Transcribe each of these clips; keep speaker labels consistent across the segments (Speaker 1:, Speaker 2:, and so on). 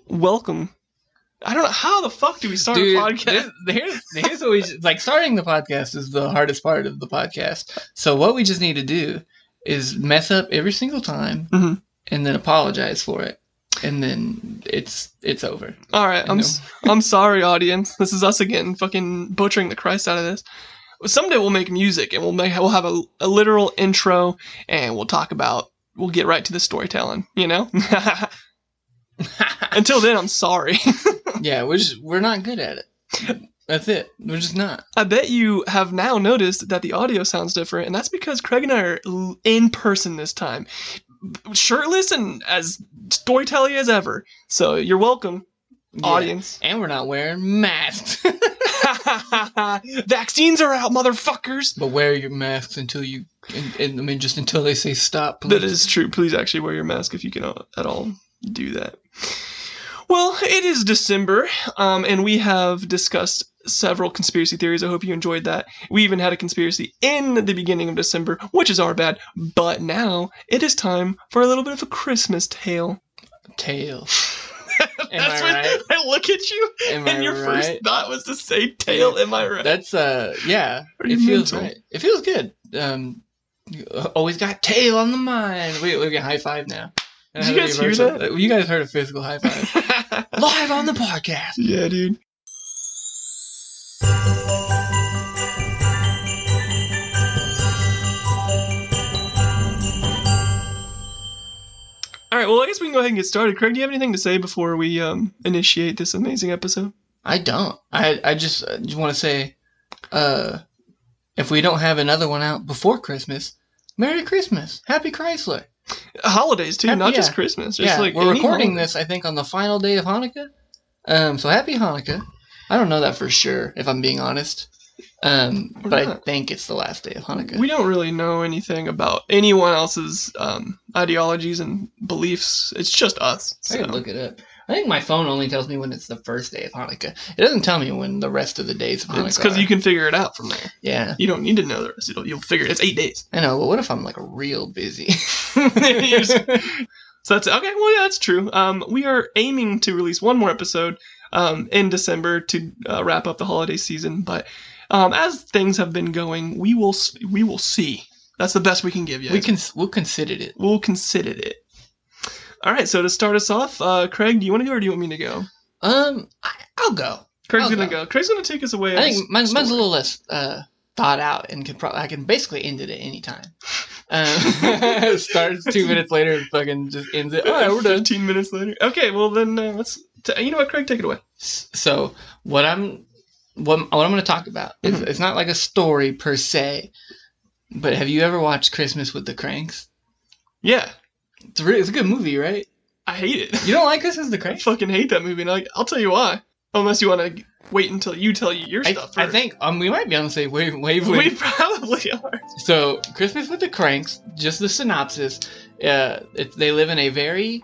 Speaker 1: welcome. I don't know how the fuck do we start a podcast.
Speaker 2: Here's what we like. Starting the podcast is the hardest part of the podcast. So what we just need to do is mess up every single time, and then apologize for it, and then it's over.
Speaker 1: All right, I'm sorry, audience. This is us again, fucking butchering the Christ out of this. Someday we'll make music, and we'll have a literal intro, and we'll get right to the storytelling. You know. Until then, I'm sorry.
Speaker 2: Yeah, we're not good at it. That's it. We're just not.
Speaker 1: I bet you have now noticed that the audio sounds different, and that's because Craig and I are in person this time. Shirtless and as storytelling as ever. So you're welcome, audience.
Speaker 2: And we're not wearing masks.
Speaker 1: Vaccines are out, motherfuckers.
Speaker 2: But wear your masks until just until they say stop, please.
Speaker 1: That is true. Please actually wear your mask if you can at all do that. Well, it is December, and we have discussed several conspiracy theories. I hope you enjoyed that. We even had a conspiracy in the beginning of December, which is our bad. But now it is time for a little bit of a Christmas tale.
Speaker 2: Tale.
Speaker 1: That's when right? I look at you, and your first thought was to say tail. Am I right?
Speaker 2: That's yeah. It feels right. It feels good. Always got tail on the mind. We get high five now.
Speaker 1: Did you guys hear that?
Speaker 2: You guys heard a physical high five. Live on the podcast.
Speaker 1: Yeah, dude. All right, well, I guess we can go ahead and get started. Craig, do you have anything to say before we initiate this amazing episode?
Speaker 2: I don't. I just want to say, if we don't have another one out before Christmas, Merry Christmas. Happy Chrysler.
Speaker 1: Holidays, too, not just Christmas. Just like
Speaker 2: we're recording this, I think, on the final day of Hanukkah. So happy Hanukkah. I don't know that for sure, if I'm being honest. But I think it's the last day of Hanukkah.
Speaker 1: We don't really know anything about anyone else's ideologies and beliefs. It's just us.
Speaker 2: So. I can look it up. I think my phone only tells me when it's the first day of Hanukkah. It doesn't tell me when the rest of the days of Hanukkah are.
Speaker 1: It's because you can figure it out from there.
Speaker 2: Yeah.
Speaker 1: You don't need to know the rest. You'll figure it. It's 8 days.
Speaker 2: I know, but what if I'm like real busy?
Speaker 1: So that's okay. Well, yeah, that's true. We are aiming to release one more episode in December to wrap up the holiday season. But as things have been going, we will see. That's the best we can give you.
Speaker 2: We'll consider it.
Speaker 1: We'll consider it. All right, so to start us off, Craig, do you want to go or do you want me to go?
Speaker 2: I'll go.
Speaker 1: Craig's going to go. Craig's going to take us away.
Speaker 2: I think mine's a little less thought out and I can basically end it at any time. Starts 2 minutes later and fucking just ends it. All right, we're done.
Speaker 1: 15 minutes later. Okay, well then let's. You know what, Craig, take it away.
Speaker 2: So what I'm going to talk about is it's not like a story per se, but have you ever watched Christmas with the Kranks?
Speaker 1: Yeah.
Speaker 2: It's a good movie, right?
Speaker 1: I hate it.
Speaker 2: You don't like Christmas with the Kranks?
Speaker 1: I fucking hate that movie. And I'll tell you why. Unless you want to wait until you tell your stuff first.
Speaker 2: I think we might be on the same wavelength.
Speaker 1: We probably are.
Speaker 2: So, Christmas with the Kranks, just the synopsis. They live in a very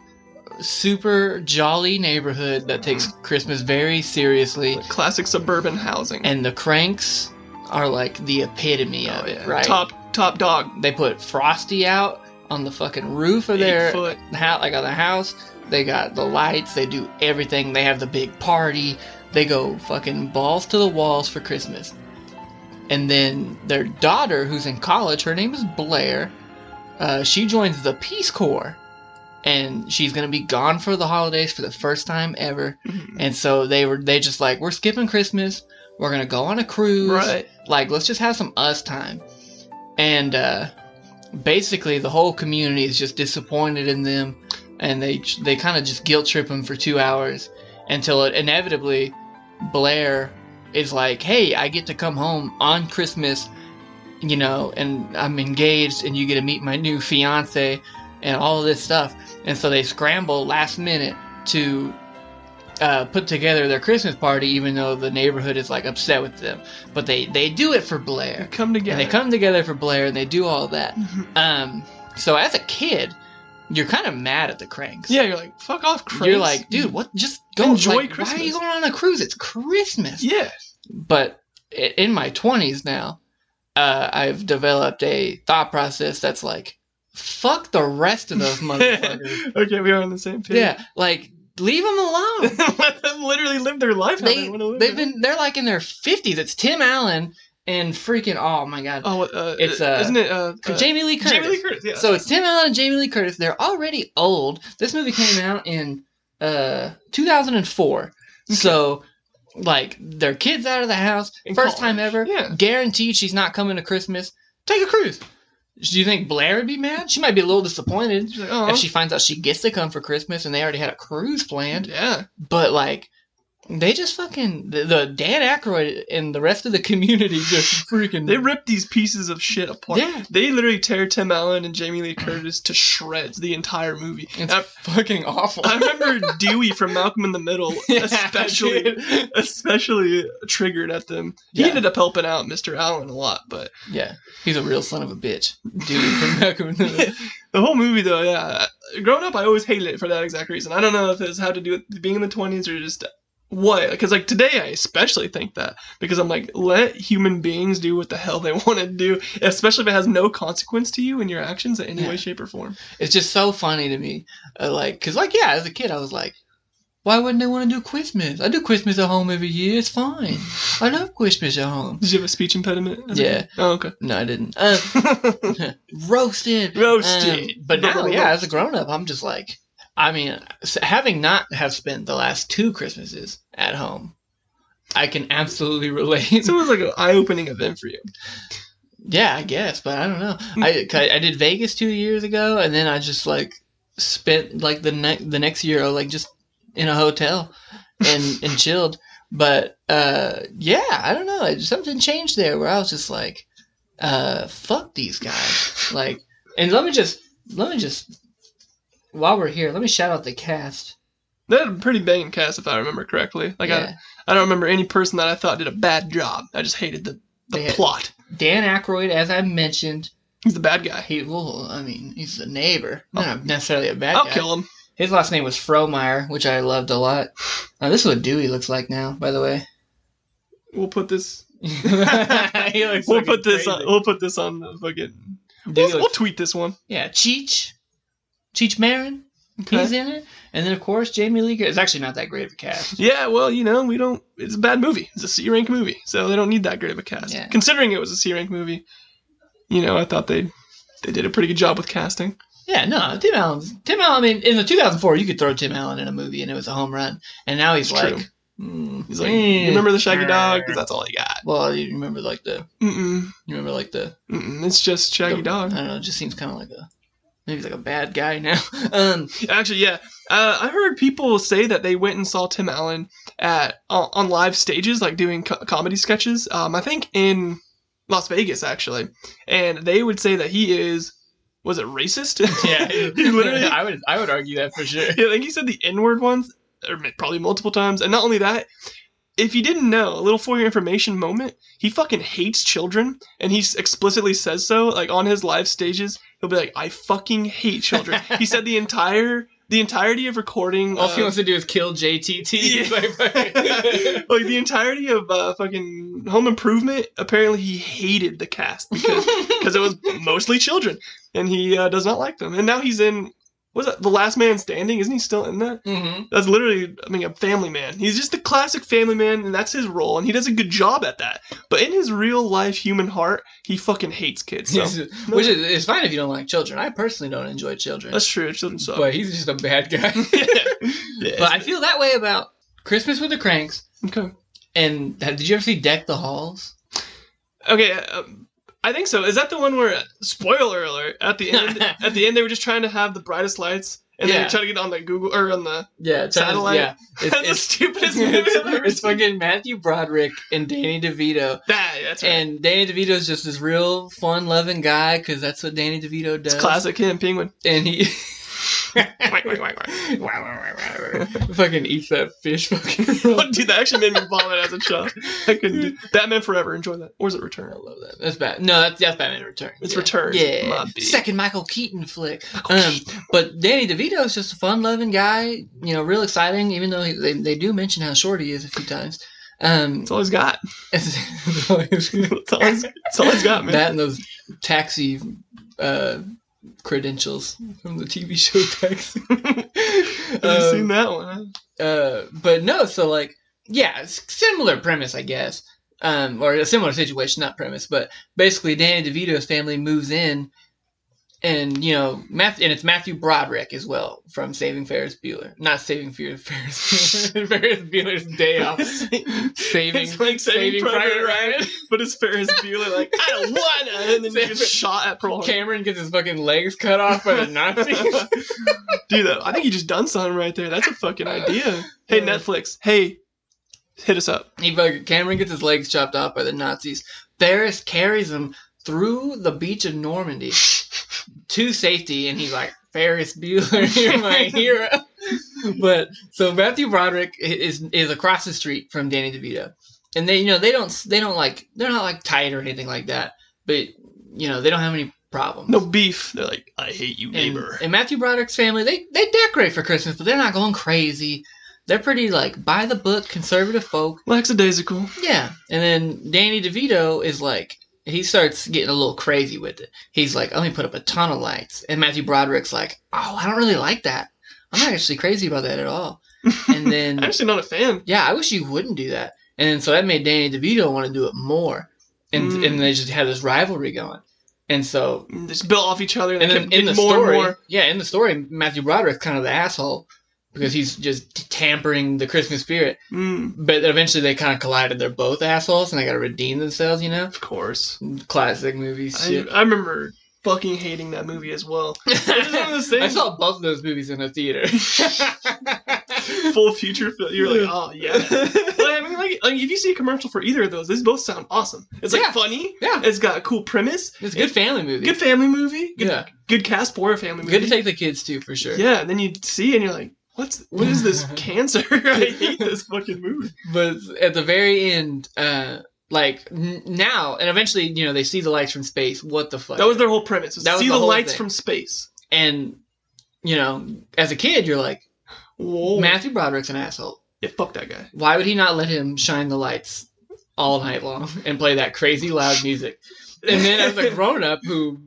Speaker 2: super jolly neighborhood that takes Christmas very seriously.
Speaker 1: Like classic suburban housing.
Speaker 2: And the Kranks are like the epitome of it, right?
Speaker 1: Top dog.
Speaker 2: They put Frosty out on the fucking roof of their house, like on the house. They got the lights. They do everything. They have the big party. They go fucking balls to the walls for Christmas. And then their daughter, who's in college, her name is Blair. She joins the Peace Corps, and she's gonna be gone for the holidays for the first time ever. And so they just like, we're skipping Christmas. We're gonna go on a cruise.
Speaker 1: Right.
Speaker 2: Like, let's just have some us time. And basically, the whole community is just disappointed in them, and they kind of just guilt trip them for 2 hours until it inevitably, Blair is like, hey, I get to come home on Christmas, you know, and I'm engaged, and you get to meet my new fiance and all of this stuff. And so they scramble last minute to put together their Christmas party, even though the neighborhood is like upset with them. But they do it for Blair.
Speaker 1: They come together.
Speaker 2: And they come together for Blair, and they do all that. So as a kid, you're kind of mad at the Kranks.
Speaker 1: Yeah, you're like, fuck off, Kranks.
Speaker 2: You're like, dude, what? Just go
Speaker 1: enjoy Christmas.
Speaker 2: Why are you going on a cruise? It's Christmas.
Speaker 1: Yeah.
Speaker 2: But in my 20s now, I've developed a thought process that's like, fuck the rest of those motherfuckers.
Speaker 1: Okay, we are on the same page.
Speaker 2: Yeah, like, leave them alone.
Speaker 1: Let them literally live their life. How they want to live.
Speaker 2: They're like in their 50s. It's Tim Allen and freaking, oh my god.
Speaker 1: Oh,
Speaker 2: it's
Speaker 1: isn't it
Speaker 2: Jamie Lee Curtis?
Speaker 1: Jamie Lee Curtis, yeah.
Speaker 2: So it's Tim Allen and Jamie Lee Curtis. They're already old. This movie came out in 2004. Okay. So like their kids out of the house, in first college. Time ever. Yeah. Guaranteed she's not coming to Christmas. Take a cruise. Do you think Blair would be mad? She might be a little disappointed if she finds out she gets to come for Christmas and they already had a cruise planned.
Speaker 1: Yeah.
Speaker 2: But like, they just fucking the Dan Aykroyd and the rest of the community just freaking.
Speaker 1: They rip these pieces of shit apart.
Speaker 2: Yeah.
Speaker 1: They literally tear Tim Allen and Jamie Lee Curtis to shreds the entire movie.
Speaker 2: It's fucking awful.
Speaker 1: I remember Dewey from Malcolm in the Middle, especially triggered at them. He ended up helping out Mr. Allen a lot, but
Speaker 2: yeah, he's a real son of a bitch. Dewey from Malcolm in the Middle.
Speaker 1: The whole movie, though, yeah. Growing up, I always hated it for that exact reason. I don't know if it's had to do with being in the 20s or just. What? Because like today I especially think that because I'm like, let human beings do what the hell they want to do, especially if it has no consequence to you and your actions in any way, shape, or form.
Speaker 2: It's just so funny to me, because as a kid I was like, why wouldn't they want to do Christmas? I do Christmas at home every year. It's fine. I love Christmas at home.
Speaker 1: Did you have a speech impediment?
Speaker 2: Yeah.
Speaker 1: Oh, okay.
Speaker 2: No, I didn't. Roasted. But now, as a grown up, I'm just like. I mean, having not have spent the last 2 Christmases at home, I can absolutely relate.
Speaker 1: So it was like an eye-opening event for you.
Speaker 2: Yeah, I guess, but I don't know. I did Vegas 2 years ago, and then I just like spent like the next year like just in a hotel and chilled. But I don't know. Something changed there where I was just like, fuck these guys. Like, and let me just. While we're here, let me shout out the cast.
Speaker 1: They had a pretty banging cast, if I remember correctly. Like I don't remember any person that I thought did a bad job. I just hated the plot.
Speaker 2: Dan Aykroyd, as I mentioned,
Speaker 1: he's the bad guy.
Speaker 2: He's the neighbor, not necessarily a bad guy.
Speaker 1: I'll kill him.
Speaker 2: His last name was Frohmeyer, which I loved a lot. This is what Dewey looks like now, by the way.
Speaker 1: We'll put this.
Speaker 2: We'll
Speaker 1: put this on the fucking. We'll tweet this one.
Speaker 2: Yeah, Cheech Marin, he's in it. And then, of course, Jamie Lee Curtis. It's actually not that great of a cast.
Speaker 1: Yeah, well, we don't... It's a bad movie. It's a C-rank movie, so they don't need that great of a cast.
Speaker 2: Yeah.
Speaker 1: Considering it was a C-rank movie, I thought they did a pretty good job with casting.
Speaker 2: Yeah, no, Tim Allen, I mean, in the 2004, you could throw Tim Allen in a movie and it was a home run. And now he's like...
Speaker 1: He's like, you remember the Shaggy Dog? Because that's all he got.
Speaker 2: Well, you remember like the... You remember like the...
Speaker 1: It's just Shaggy Dog.
Speaker 2: I don't know, it just seems kind of like a... Maybe he's like a bad guy now.
Speaker 1: Actually, yeah. I heard people say that they went and saw Tim Allen on live stages, like doing comedy sketches. I think in Las Vegas, actually. And they would say that he is... Was it racist?
Speaker 2: Yeah.
Speaker 1: He literally...
Speaker 2: I would argue that for sure.
Speaker 1: Yeah, I think he said the N-word once, or probably multiple times. And not only that... If you didn't know, a little for your information moment, he fucking hates children, and he explicitly says so, like, on his live stages, he'll be like, I fucking hate children. He said the entirety of recording...
Speaker 2: All he wants to do is kill JTT.
Speaker 1: Yeah. Like, the entirety of fucking Home Improvement, apparently he hated the cast, because it was mostly children, and he does not like them. And now he's in... Was that The Last Man Standing? Isn't he still in that?
Speaker 2: Mm-hmm.
Speaker 1: That's literally, a family man. He's just the classic family man, and that's his role, and he does a good job at that. But in his real life human heart, he fucking hates kids. So.
Speaker 2: Which is it's fine if you don't like children. I personally don't enjoy children.
Speaker 1: That's true. Children suck.
Speaker 2: But he's just a bad guy.
Speaker 1: Yeah,
Speaker 2: but I feel that way about Christmas with the Kranks.
Speaker 1: Okay.
Speaker 2: And did you ever see Deck the Halls?
Speaker 1: Okay, I think so. Is that the one where, spoiler alert, at the end they were just trying to have the brightest lights, and they were trying to get on the Google, or on the satellite?
Speaker 2: Yeah.
Speaker 1: That's the stupidest movie I've ever
Speaker 2: It's
Speaker 1: seen.
Speaker 2: fucking Matthew Broderick and Danny DeVito.
Speaker 1: That's right.
Speaker 2: And Danny DeVito's just this real fun-loving guy, because that's what Danny DeVito does.
Speaker 1: It's classic him, Penguin.
Speaker 2: And he... fucking eats that fish fucking roll.
Speaker 1: Dude, that actually made me vomit as a child. I couldn't do Batman Forever, enjoy that. Or is it Return?
Speaker 2: I love that. That's bad. No, that's Batman Return.
Speaker 1: It's Return.
Speaker 2: Yeah. Second Michael Keaton flick. But Danny DeVito is just a fun-loving guy, real exciting, even though they do mention how short he is a few times.
Speaker 1: That's all he's got.
Speaker 2: That's all he's
Speaker 1: got, man.
Speaker 2: That and those taxi credentials from the TV show Tex.
Speaker 1: Have you seen that one?
Speaker 2: But no, so like, yeah, it's similar premise, I guess. Or a similar situation, not premise, but basically Danny DeVito's family moves in, and it's Matthew Broderick as well from Saving Ferris Bueller, not Saving Ferris Bueller's Day Off.
Speaker 1: It's like Saving Private Ryan, but it's Ferris Bueller like, I don't wanna, and then he gets shot at Pearl Harbor.
Speaker 2: Cameron gets his fucking legs cut off by the Nazis.
Speaker 1: Dude, I think you just done something right there. That's a fucking idea. Hey, Netflix. Hey, hit us up.
Speaker 2: Cameron gets his legs chopped off by the Nazis. Ferris carries him through the beach of Normandy to safety, and he's like, Ferris Bueller, you're my hero. But so Matthew Broderick is across the street from Danny DeVito, and they're not like tight or anything like that, but they don't have any problems.
Speaker 1: No beef. They're like, I hate you, neighbor.
Speaker 2: And Matthew Broderick's family, they decorate for Christmas, but they're not going crazy. They're pretty, like, by the book, conservative folk.
Speaker 1: Lackadaisical.
Speaker 2: Yeah. And then Danny DeVito is like, he starts getting a little crazy with it. He's like, let me put up a ton of lights. And Matthew Broderick's like, oh, I don't really like that. I'm not actually crazy about that at all. And then
Speaker 1: I'm actually not a fan.
Speaker 2: Yeah, I wish you wouldn't do that. And then so that made Danny DeVito want to do it more. And they just had this rivalry going. And so
Speaker 1: they just built off each other.
Speaker 2: And then in the story, Matthew Broderick's kind of the asshole, because he's just tampering the Christmas spirit. But eventually they kind of collided. They're both assholes, and they got to redeem themselves,
Speaker 1: Of course.
Speaker 2: Classic movies.
Speaker 1: I remember fucking hating that movie as well.
Speaker 2: I saw both of those movies in a theater.
Speaker 1: Full feature film. You're like, oh, yeah. I mean, like, if you see a commercial for either of those, these both sound awesome. It's like funny.
Speaker 2: Yeah.
Speaker 1: It's got a cool premise.
Speaker 2: It's a good family movie.
Speaker 1: Good family movie.
Speaker 2: Yeah.
Speaker 1: Good cast for a family movie.
Speaker 2: Good to take the kids, too, for sure.
Speaker 1: Yeah, and then you see and you're like, what is this cancer? I hate this fucking movie.
Speaker 2: But at the very end, now, and eventually, they see the lights from space. What the fuck?
Speaker 1: That was their whole premise. See the lights
Speaker 2: thing
Speaker 1: from space.
Speaker 2: And, as a kid, you're like,
Speaker 1: whoa,
Speaker 2: Matthew Broderick's an asshole.
Speaker 1: Yeah, fuck that guy.
Speaker 2: Why would he not let him shine the lights all night long and play that crazy loud music? And then as a grown-up who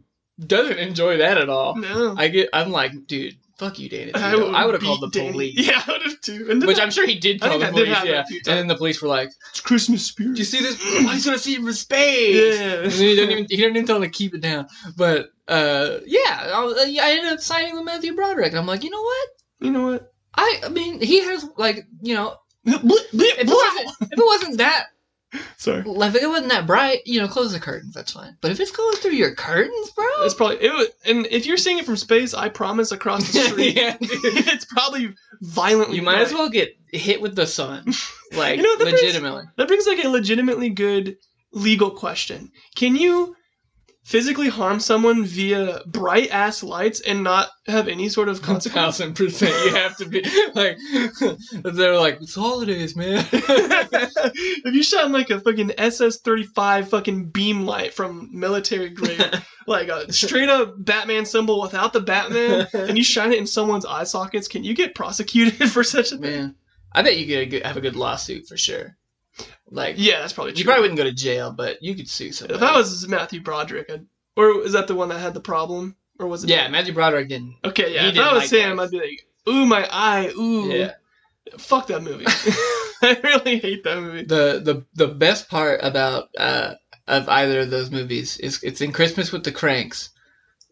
Speaker 2: doesn't enjoy that at all,
Speaker 1: no.
Speaker 2: I'm like, dude, fuck you, Danny. I would have called the police.
Speaker 1: Yeah, I would have too.
Speaker 2: Which I'm sure he did call the police, yeah. And then the police were like,
Speaker 1: it's Christmas spirit.
Speaker 2: Do you see this? Oh, he's going to see it from space.
Speaker 1: Yeah.
Speaker 2: And then he doesn't even tell him to keep it down. But, I ended up signing with Matthew Broderick. And I'm like, you know what? I mean, he has, like, if it wasn't that,
Speaker 1: sorry,
Speaker 2: if it wasn't that bright, close the curtains. That's fine. But if it's going through your curtains, bro,
Speaker 1: it's probably it. And if you're seeing it from space, I promise, across the street,
Speaker 2: yeah,
Speaker 1: it's probably violently.
Speaker 2: You might as well get hit with the sun, like legitimately.
Speaker 1: That brings like a legitimately good legal question. Can you physically harm someone via bright ass lights and not have any sort of consequence?
Speaker 2: 1,000%. You have to be like, they're like, it's holidays, man.
Speaker 1: If you shine like a fucking SS-35 fucking beam light from military grade, like a straight up Batman symbol without the Batman, and you shine it in someone's eye sockets, can you get prosecuted for such a thing?
Speaker 2: Man, I bet you could have a good lawsuit for sure. Like,
Speaker 1: yeah, that's probably true.
Speaker 2: You probably wouldn't go to jail, but you could sue somebody.
Speaker 1: If I was Matthew Broderick, or is that the one that had the problem? Or was it?
Speaker 2: Yeah, Matthew Broderick didn't.
Speaker 1: Okay, yeah. If I was him, I'd be like, ooh, my eye, ooh.
Speaker 2: Yeah.
Speaker 1: Fuck that movie. I really hate that movie.
Speaker 2: The best part about of either of those movies is it's in Christmas with the Kranks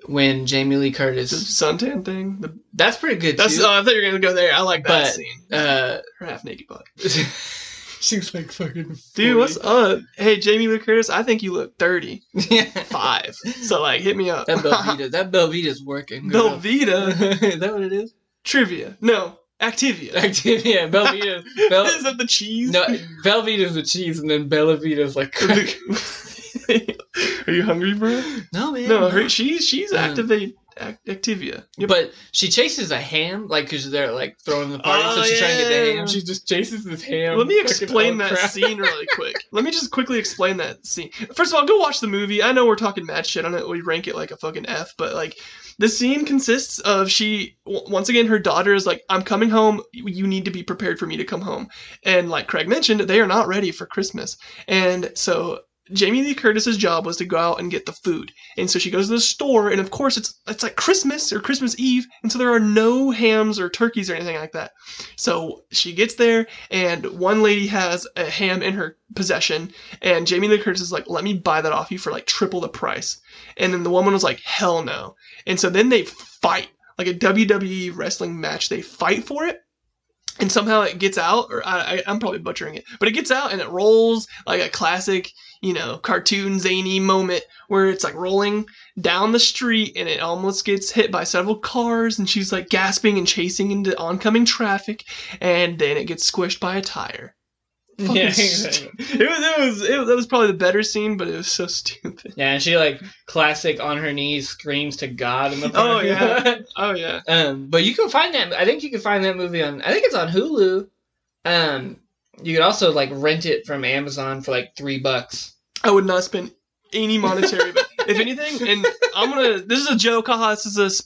Speaker 2: when Jamie Lee Curtis.
Speaker 1: The suntan thing?
Speaker 2: That's pretty good, too.
Speaker 1: I thought you were going to go there. I like that scene.
Speaker 2: Her
Speaker 1: half-naked butt.
Speaker 2: She's like fucking 40.
Speaker 1: Dude, what's up? Hey, Jamie Lee Curtis, I think you look 35. So, like, hit me up.
Speaker 2: That Belvita's working.
Speaker 1: Girl. Belvita?
Speaker 2: Is that what it is?
Speaker 1: Trivia. No. Activia.
Speaker 2: Activia. Belvita.
Speaker 1: Is that the cheese?
Speaker 2: No, Belvita's the cheese, and then Bella Vita's like crack.
Speaker 1: Are you hungry, bro?
Speaker 2: No, man.
Speaker 1: No, she's Activia.
Speaker 2: Yep. But she chases a ham, like, because they're, like, throwing the party, so she's trying to get the ham. She just chases this ham.
Speaker 1: Let me explain that scene really quick. Let me just quickly explain that scene. First of all, go watch the movie. I know we're talking mad shit on it. We rank it like a fucking F, but, like, the scene consists of once again, her daughter is like, I'm coming home. You need to be prepared for me to come home. And like Craig mentioned, they are not ready for Christmas. And so Jamie Lee Curtis's job was to go out and get the food. And so she goes to the store, and of course it's like Christmas or Christmas Eve, and so there are no hams or turkeys or anything like that. So she gets there, and one lady has a ham in her possession, and Jamie Lee Curtis is like, let me buy that off you for like triple the price. And then the woman was like, hell no. And so then they fight, like a WWE wrestling match. They fight for it. And somehow it gets out, or I'm probably butchering it, but it gets out and it rolls like a classic, cartoon zany moment where it's like rolling down the street and it almost gets hit by several cars and she's like gasping and chasing into oncoming traffic, and then it gets squished by a tire.
Speaker 2: Yeah, exactly.
Speaker 1: That was probably the better scene, but it was so stupid.
Speaker 2: Yeah, and she like classic on her knees screams to God in the
Speaker 1: Oh yeah, oh yeah.
Speaker 2: But you can find that. I think you can find that movie on. I think it's on Hulu. You could also like rent it from Amazon for like $3.
Speaker 1: I would not spend any monetary, but if anything, and this is a joke, haha, this is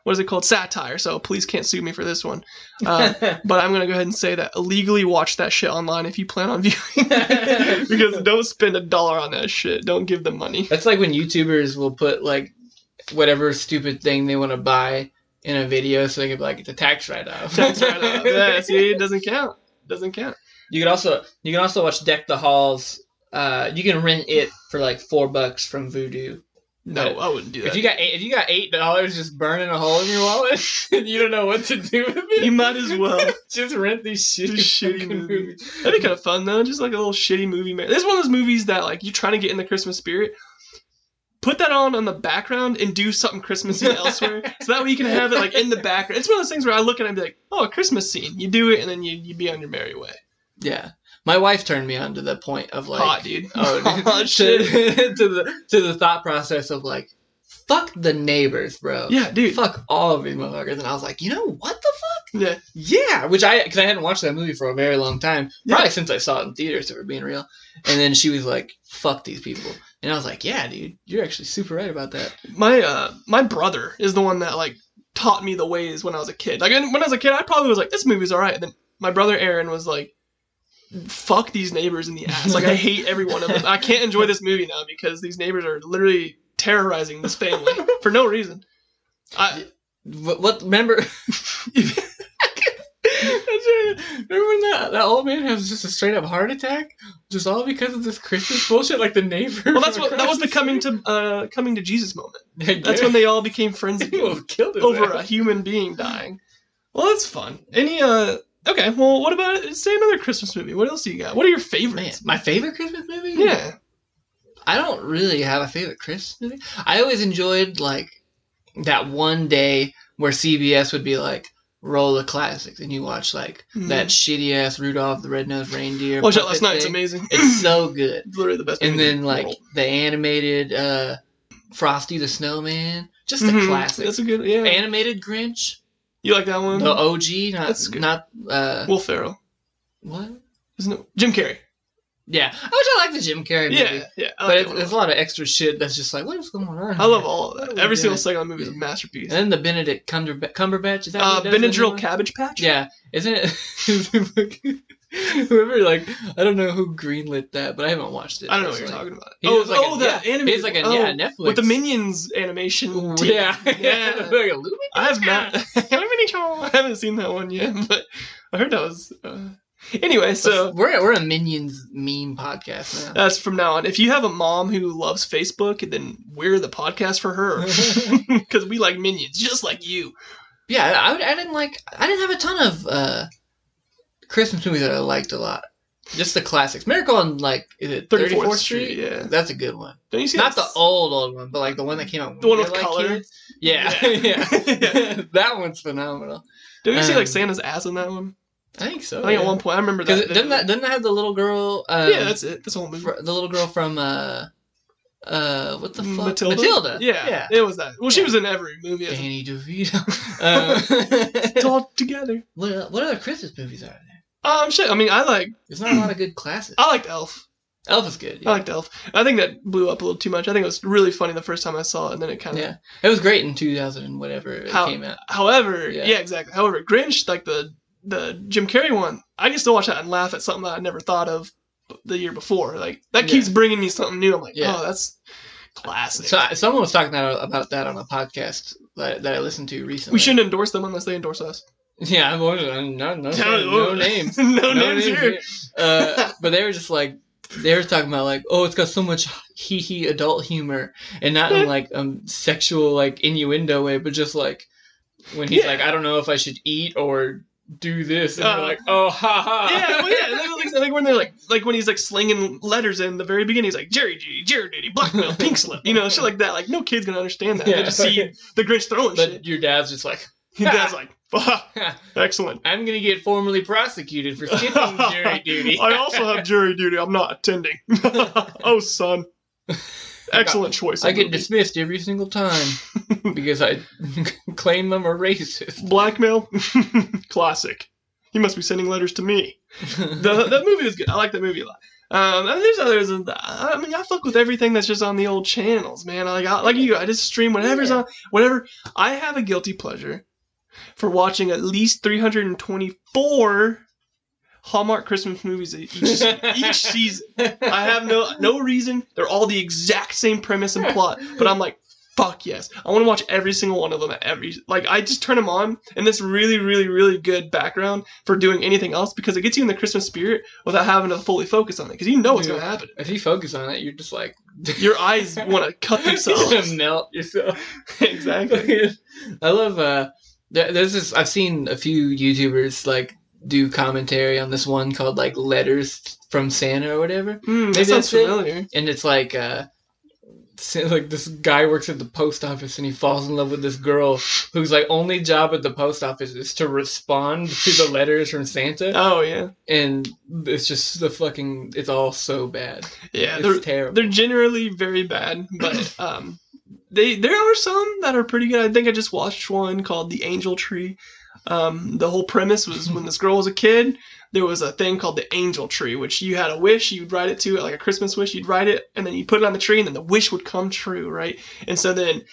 Speaker 1: what is it called? Satire, so please can't sue me for this one. But I'm going to go ahead and say that illegally watch that shit online if you plan on viewing it. Because don't spend $1 on that shit. Don't give them money.
Speaker 2: That's like when YouTubers will put like whatever stupid thing they want to buy in a video so they can be like, it's a tax write-off.
Speaker 1: Tax write-off. Yeah, see, it doesn't count. Doesn't count.
Speaker 2: You can also watch Deck the Halls. You can rent it for like $4 from Vudu.
Speaker 1: No, I wouldn't do that.
Speaker 2: If you got $8 just burning a hole in your wallet and you don't know what to do with it,
Speaker 1: you might as well
Speaker 2: just rent these shitty movies.
Speaker 1: That'd be kind of fun though, just like a little shitty movie. This is one of those movies that like you're trying to get in the Christmas spirit. Put that on the background and do something Christmassy elsewhere, so that way you can have it like in the background. It's one of those things where I look at it and be like, oh, a Christmas scene. You do it and then you be on your merry way.
Speaker 2: Yeah. My wife turned me on to the point of like,
Speaker 1: hot, dude.
Speaker 2: Oh, shit. to the thought process of like, fuck the neighbors, bro.
Speaker 1: Yeah, dude.
Speaker 2: Fuck all of these motherfuckers. And I was like, you know what the fuck?
Speaker 1: Yeah.
Speaker 2: Yeah. Because I hadn't watched that movie for a very long time. Probably since I saw it in theaters, if we're being real. And then she was like, fuck these people. And I was like, yeah, dude, you're actually super right about that.
Speaker 1: My brother is the one that like taught me the ways when I was a kid. Like when I was a kid, I probably was like, this movie's all right. And then my brother Aaron was like, fuck these neighbors in the ass. Like, I hate every one of them. I can't enjoy this movie now because these neighbors are literally terrorizing this family for no reason.
Speaker 2: Remember? Remember when that old man has just a straight up heart attack, just all because of this Christmas bullshit, like the neighbor.
Speaker 1: Well, that was the coming to Jesus moment. That's when they all became friends again over a human being dying. Well, that's fun. Okay, well, what about, say another Christmas movie. What else do you got? What are your favorites?
Speaker 2: Man, my favorite Christmas movie?
Speaker 1: Yeah.
Speaker 2: I don't really have a favorite Christmas movie. I always enjoyed, like, that one day where CBS would be like, roll the classics, and you watch, like, that shitty-ass Rudolph the Red-Nosed Reindeer.
Speaker 1: Watch that last night. It's amazing.
Speaker 2: It's so good.
Speaker 1: It's literally the best
Speaker 2: movie. And then,
Speaker 1: in the
Speaker 2: like,
Speaker 1: world.
Speaker 2: the animated Frosty the Snowman. Just a classic.
Speaker 1: That's a good, yeah.
Speaker 2: Animated Grinch.
Speaker 1: You like that one?
Speaker 2: The OG, not
Speaker 1: Will Ferrell.
Speaker 2: What?
Speaker 1: Isn't it Jim Carrey?
Speaker 2: Yeah, I like the Jim Carrey movie.
Speaker 1: Yeah.
Speaker 2: But there's a lot of extra shit that's just like, what is going on?
Speaker 1: I love all of that. Every single second of the movie is a masterpiece.
Speaker 2: And then the Benedict Cumberbatch, is that
Speaker 1: Benadryl Cabbage Patch?
Speaker 2: Yeah, isn't it? Whoever, like, I don't know who greenlit that, but I haven't watched it.
Speaker 1: I don't know what you're talking about.
Speaker 2: The
Speaker 1: animated.
Speaker 2: He's like Netflix.
Speaker 1: With the Minions animation.
Speaker 2: Yeah.
Speaker 1: I have not. I haven't seen that one yet, but I heard that was... Anyway, so...
Speaker 2: We're a Minions meme podcast now.
Speaker 1: That's from now on. If you have a mom who loves Facebook, then we're the podcast for her. Because we like Minions, just like you.
Speaker 2: Yeah, I didn't have a ton of Christmas movies that I liked a lot. Just the classics. Miracle on, like, is it 34th Street?
Speaker 1: Yeah.
Speaker 2: That's a good one.
Speaker 1: Don't you see
Speaker 2: Not the old one, but like the one that came out.
Speaker 1: The one with color?
Speaker 2: Kids. Yeah. That one's phenomenal.
Speaker 1: Don't you see like Santa's ass in that one?
Speaker 2: I think so.
Speaker 1: I think at one point I remember that.
Speaker 2: Doesn't that have the little girl?
Speaker 1: Yeah, that's it. That's the whole movie.
Speaker 2: The little girl from what the fuck?
Speaker 1: Matilda. Yeah, it was that. Well, she was in every movie.
Speaker 2: Danny DeVito.
Speaker 1: It's all together.
Speaker 2: What other Christmas movies are there?
Speaker 1: Shit. I mean,
Speaker 2: There's not a lot of good classics.
Speaker 1: I liked Elf.
Speaker 2: Elf is good. Yeah.
Speaker 1: I liked Elf. I think that blew up a little too much. I think it was really funny the first time I saw it, and then it kind of...
Speaker 2: Yeah. It was great in 2000 and whatever it came out.
Speaker 1: However, yeah, exactly. However, Grinch, like the Jim Carrey one, I can still watch that and laugh at something that I never thought of the year before. Like that keeps bringing me something new. I'm like,
Speaker 2: Yeah.
Speaker 1: oh, that's classic.
Speaker 2: So someone was talking about that on a podcast that I listened to recently.
Speaker 1: We shouldn't endorse them unless they endorse us.
Speaker 2: Yeah, no names.
Speaker 1: No names here.
Speaker 2: But they were just like, they were talking about like, oh, it's got so much hee adult humor, and not in like sexual like innuendo way, but just like when he's like, I don't know if I should eat or do this, and they're like, oh, ha ha.
Speaker 1: Yeah, well, yeah. Like when they're like when he's like slinging letters in the very beginning, he's like Jerry G, Jerry Duty, blackmail, pink slip, you know, shit like that. Like no kid's gonna understand that.
Speaker 2: Yeah.
Speaker 1: They just see the Grinch throwing
Speaker 2: But
Speaker 1: shit.
Speaker 2: your dad's just like,
Speaker 1: Your dad's like, excellent.
Speaker 2: I'm gonna get formally prosecuted for skipping jury duty.
Speaker 1: I also have jury duty. I'm not attending. Oh, son. Excellent choice.
Speaker 2: I get dismissed every single time because I claim I'm a racist.
Speaker 1: Blackmail? Classic. He must be sending letters to me. That movie was good. I like that movie a lot. And there's others. I mean, I fuck with everything that's just on the old channels, man. Like you, I just stream whatever's on. Whatever. I have a guilty pleasure for watching at least 324 Hallmark Christmas movies each season. I have no reason. They're all the exact same premise and plot, but I'm like, fuck yes. I want to watch every single one of them I just turn them on, and this really, really, really good background for doing anything else because it gets you in the Christmas spirit without having to fully focus on it because you know what's going to happen.
Speaker 2: If you focus on it, you're just like...
Speaker 1: Your eyes want to cut themselves.
Speaker 2: You're going to melt yourself.
Speaker 1: Exactly.
Speaker 2: I love... there's this... I've seen a few YouTubers like do commentary on this one called like Letters from Santa or whatever.
Speaker 1: That sounds familiar.
Speaker 2: And it's like this guy works at the post office and he falls in love with this girl whose like only job at the post office is to respond to the letters from Santa.
Speaker 1: Oh yeah.
Speaker 2: And it's just it's all so bad.
Speaker 1: Yeah,
Speaker 2: it's terrible.
Speaker 1: They're generally very bad, but there are some that are pretty good. I think I just watched one called The Angel Tree. The whole premise was when this girl was a kid, there was a thing called the angel tree, which you had a wish, you'd write it to it, like a Christmas wish, you'd write it, and then you put it on the tree, and then the wish would come true, right? And so then,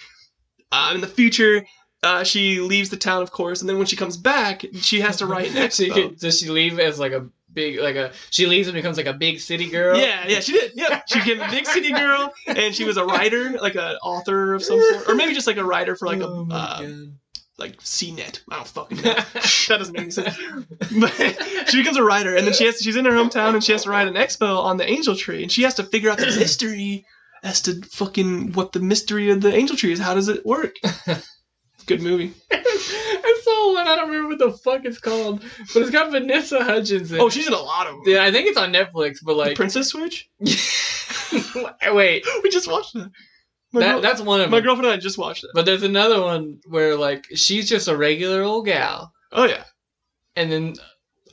Speaker 1: in the future, she leaves the town, of course, and then when she comes back, she has to write an expo.
Speaker 2: Does she leave as like a big, she leaves and becomes like a big city girl?
Speaker 1: Yeah, she did. Yep. She became a big city girl, and she was a writer, like an author of some sort, or maybe just like a writer for like like CNET. I don't fucking know. That doesn't make any sense. But she becomes a writer, and then she's in her hometown, and she has to write an expo on the angel tree, and she has to figure out the mystery as to fucking what the mystery of the angel tree is. How does it work? Good movie.
Speaker 2: I saw one. I don't remember what the fuck it's called, but it's got Vanessa Hudgens in it.
Speaker 1: Oh, she's in a lot of them.
Speaker 2: Yeah, I think it's on Netflix, but like...
Speaker 1: The Princess Switch?
Speaker 2: Wait.
Speaker 1: We just watched that.
Speaker 2: That's one of them.
Speaker 1: My girlfriend and I just watched it.
Speaker 2: But there's another one where, like, she's just a regular old gal.
Speaker 1: Oh, yeah.
Speaker 2: And then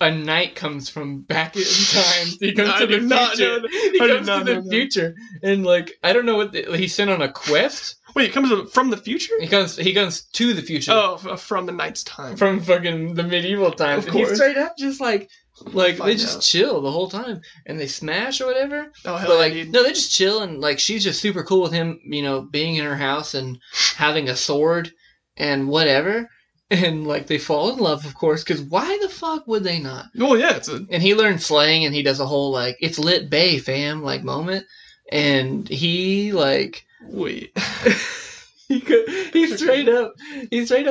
Speaker 2: a knight comes from back in time. He comes to the future. He comes to the future. And, like, I don't know what... he's sent on a quest?
Speaker 1: Wait, he comes from the future?
Speaker 2: He comes to the future.
Speaker 1: Oh, from the knight's time.
Speaker 2: From fucking the medieval times.
Speaker 1: Of course.
Speaker 2: He's straight up just like they just chill the whole time, and they smash or whatever.
Speaker 1: Oh hell,
Speaker 2: but like
Speaker 1: dude.
Speaker 2: no, they just chill, and like she's just super cool with him, you know, being in her house and having a sword and whatever, and like they fall in love, of course, because why the fuck would they not?
Speaker 1: Oh yeah,
Speaker 2: and he learns slang, and he does a whole like it's lit bay fam like moment, and he like
Speaker 1: wait.
Speaker 2: He's straight up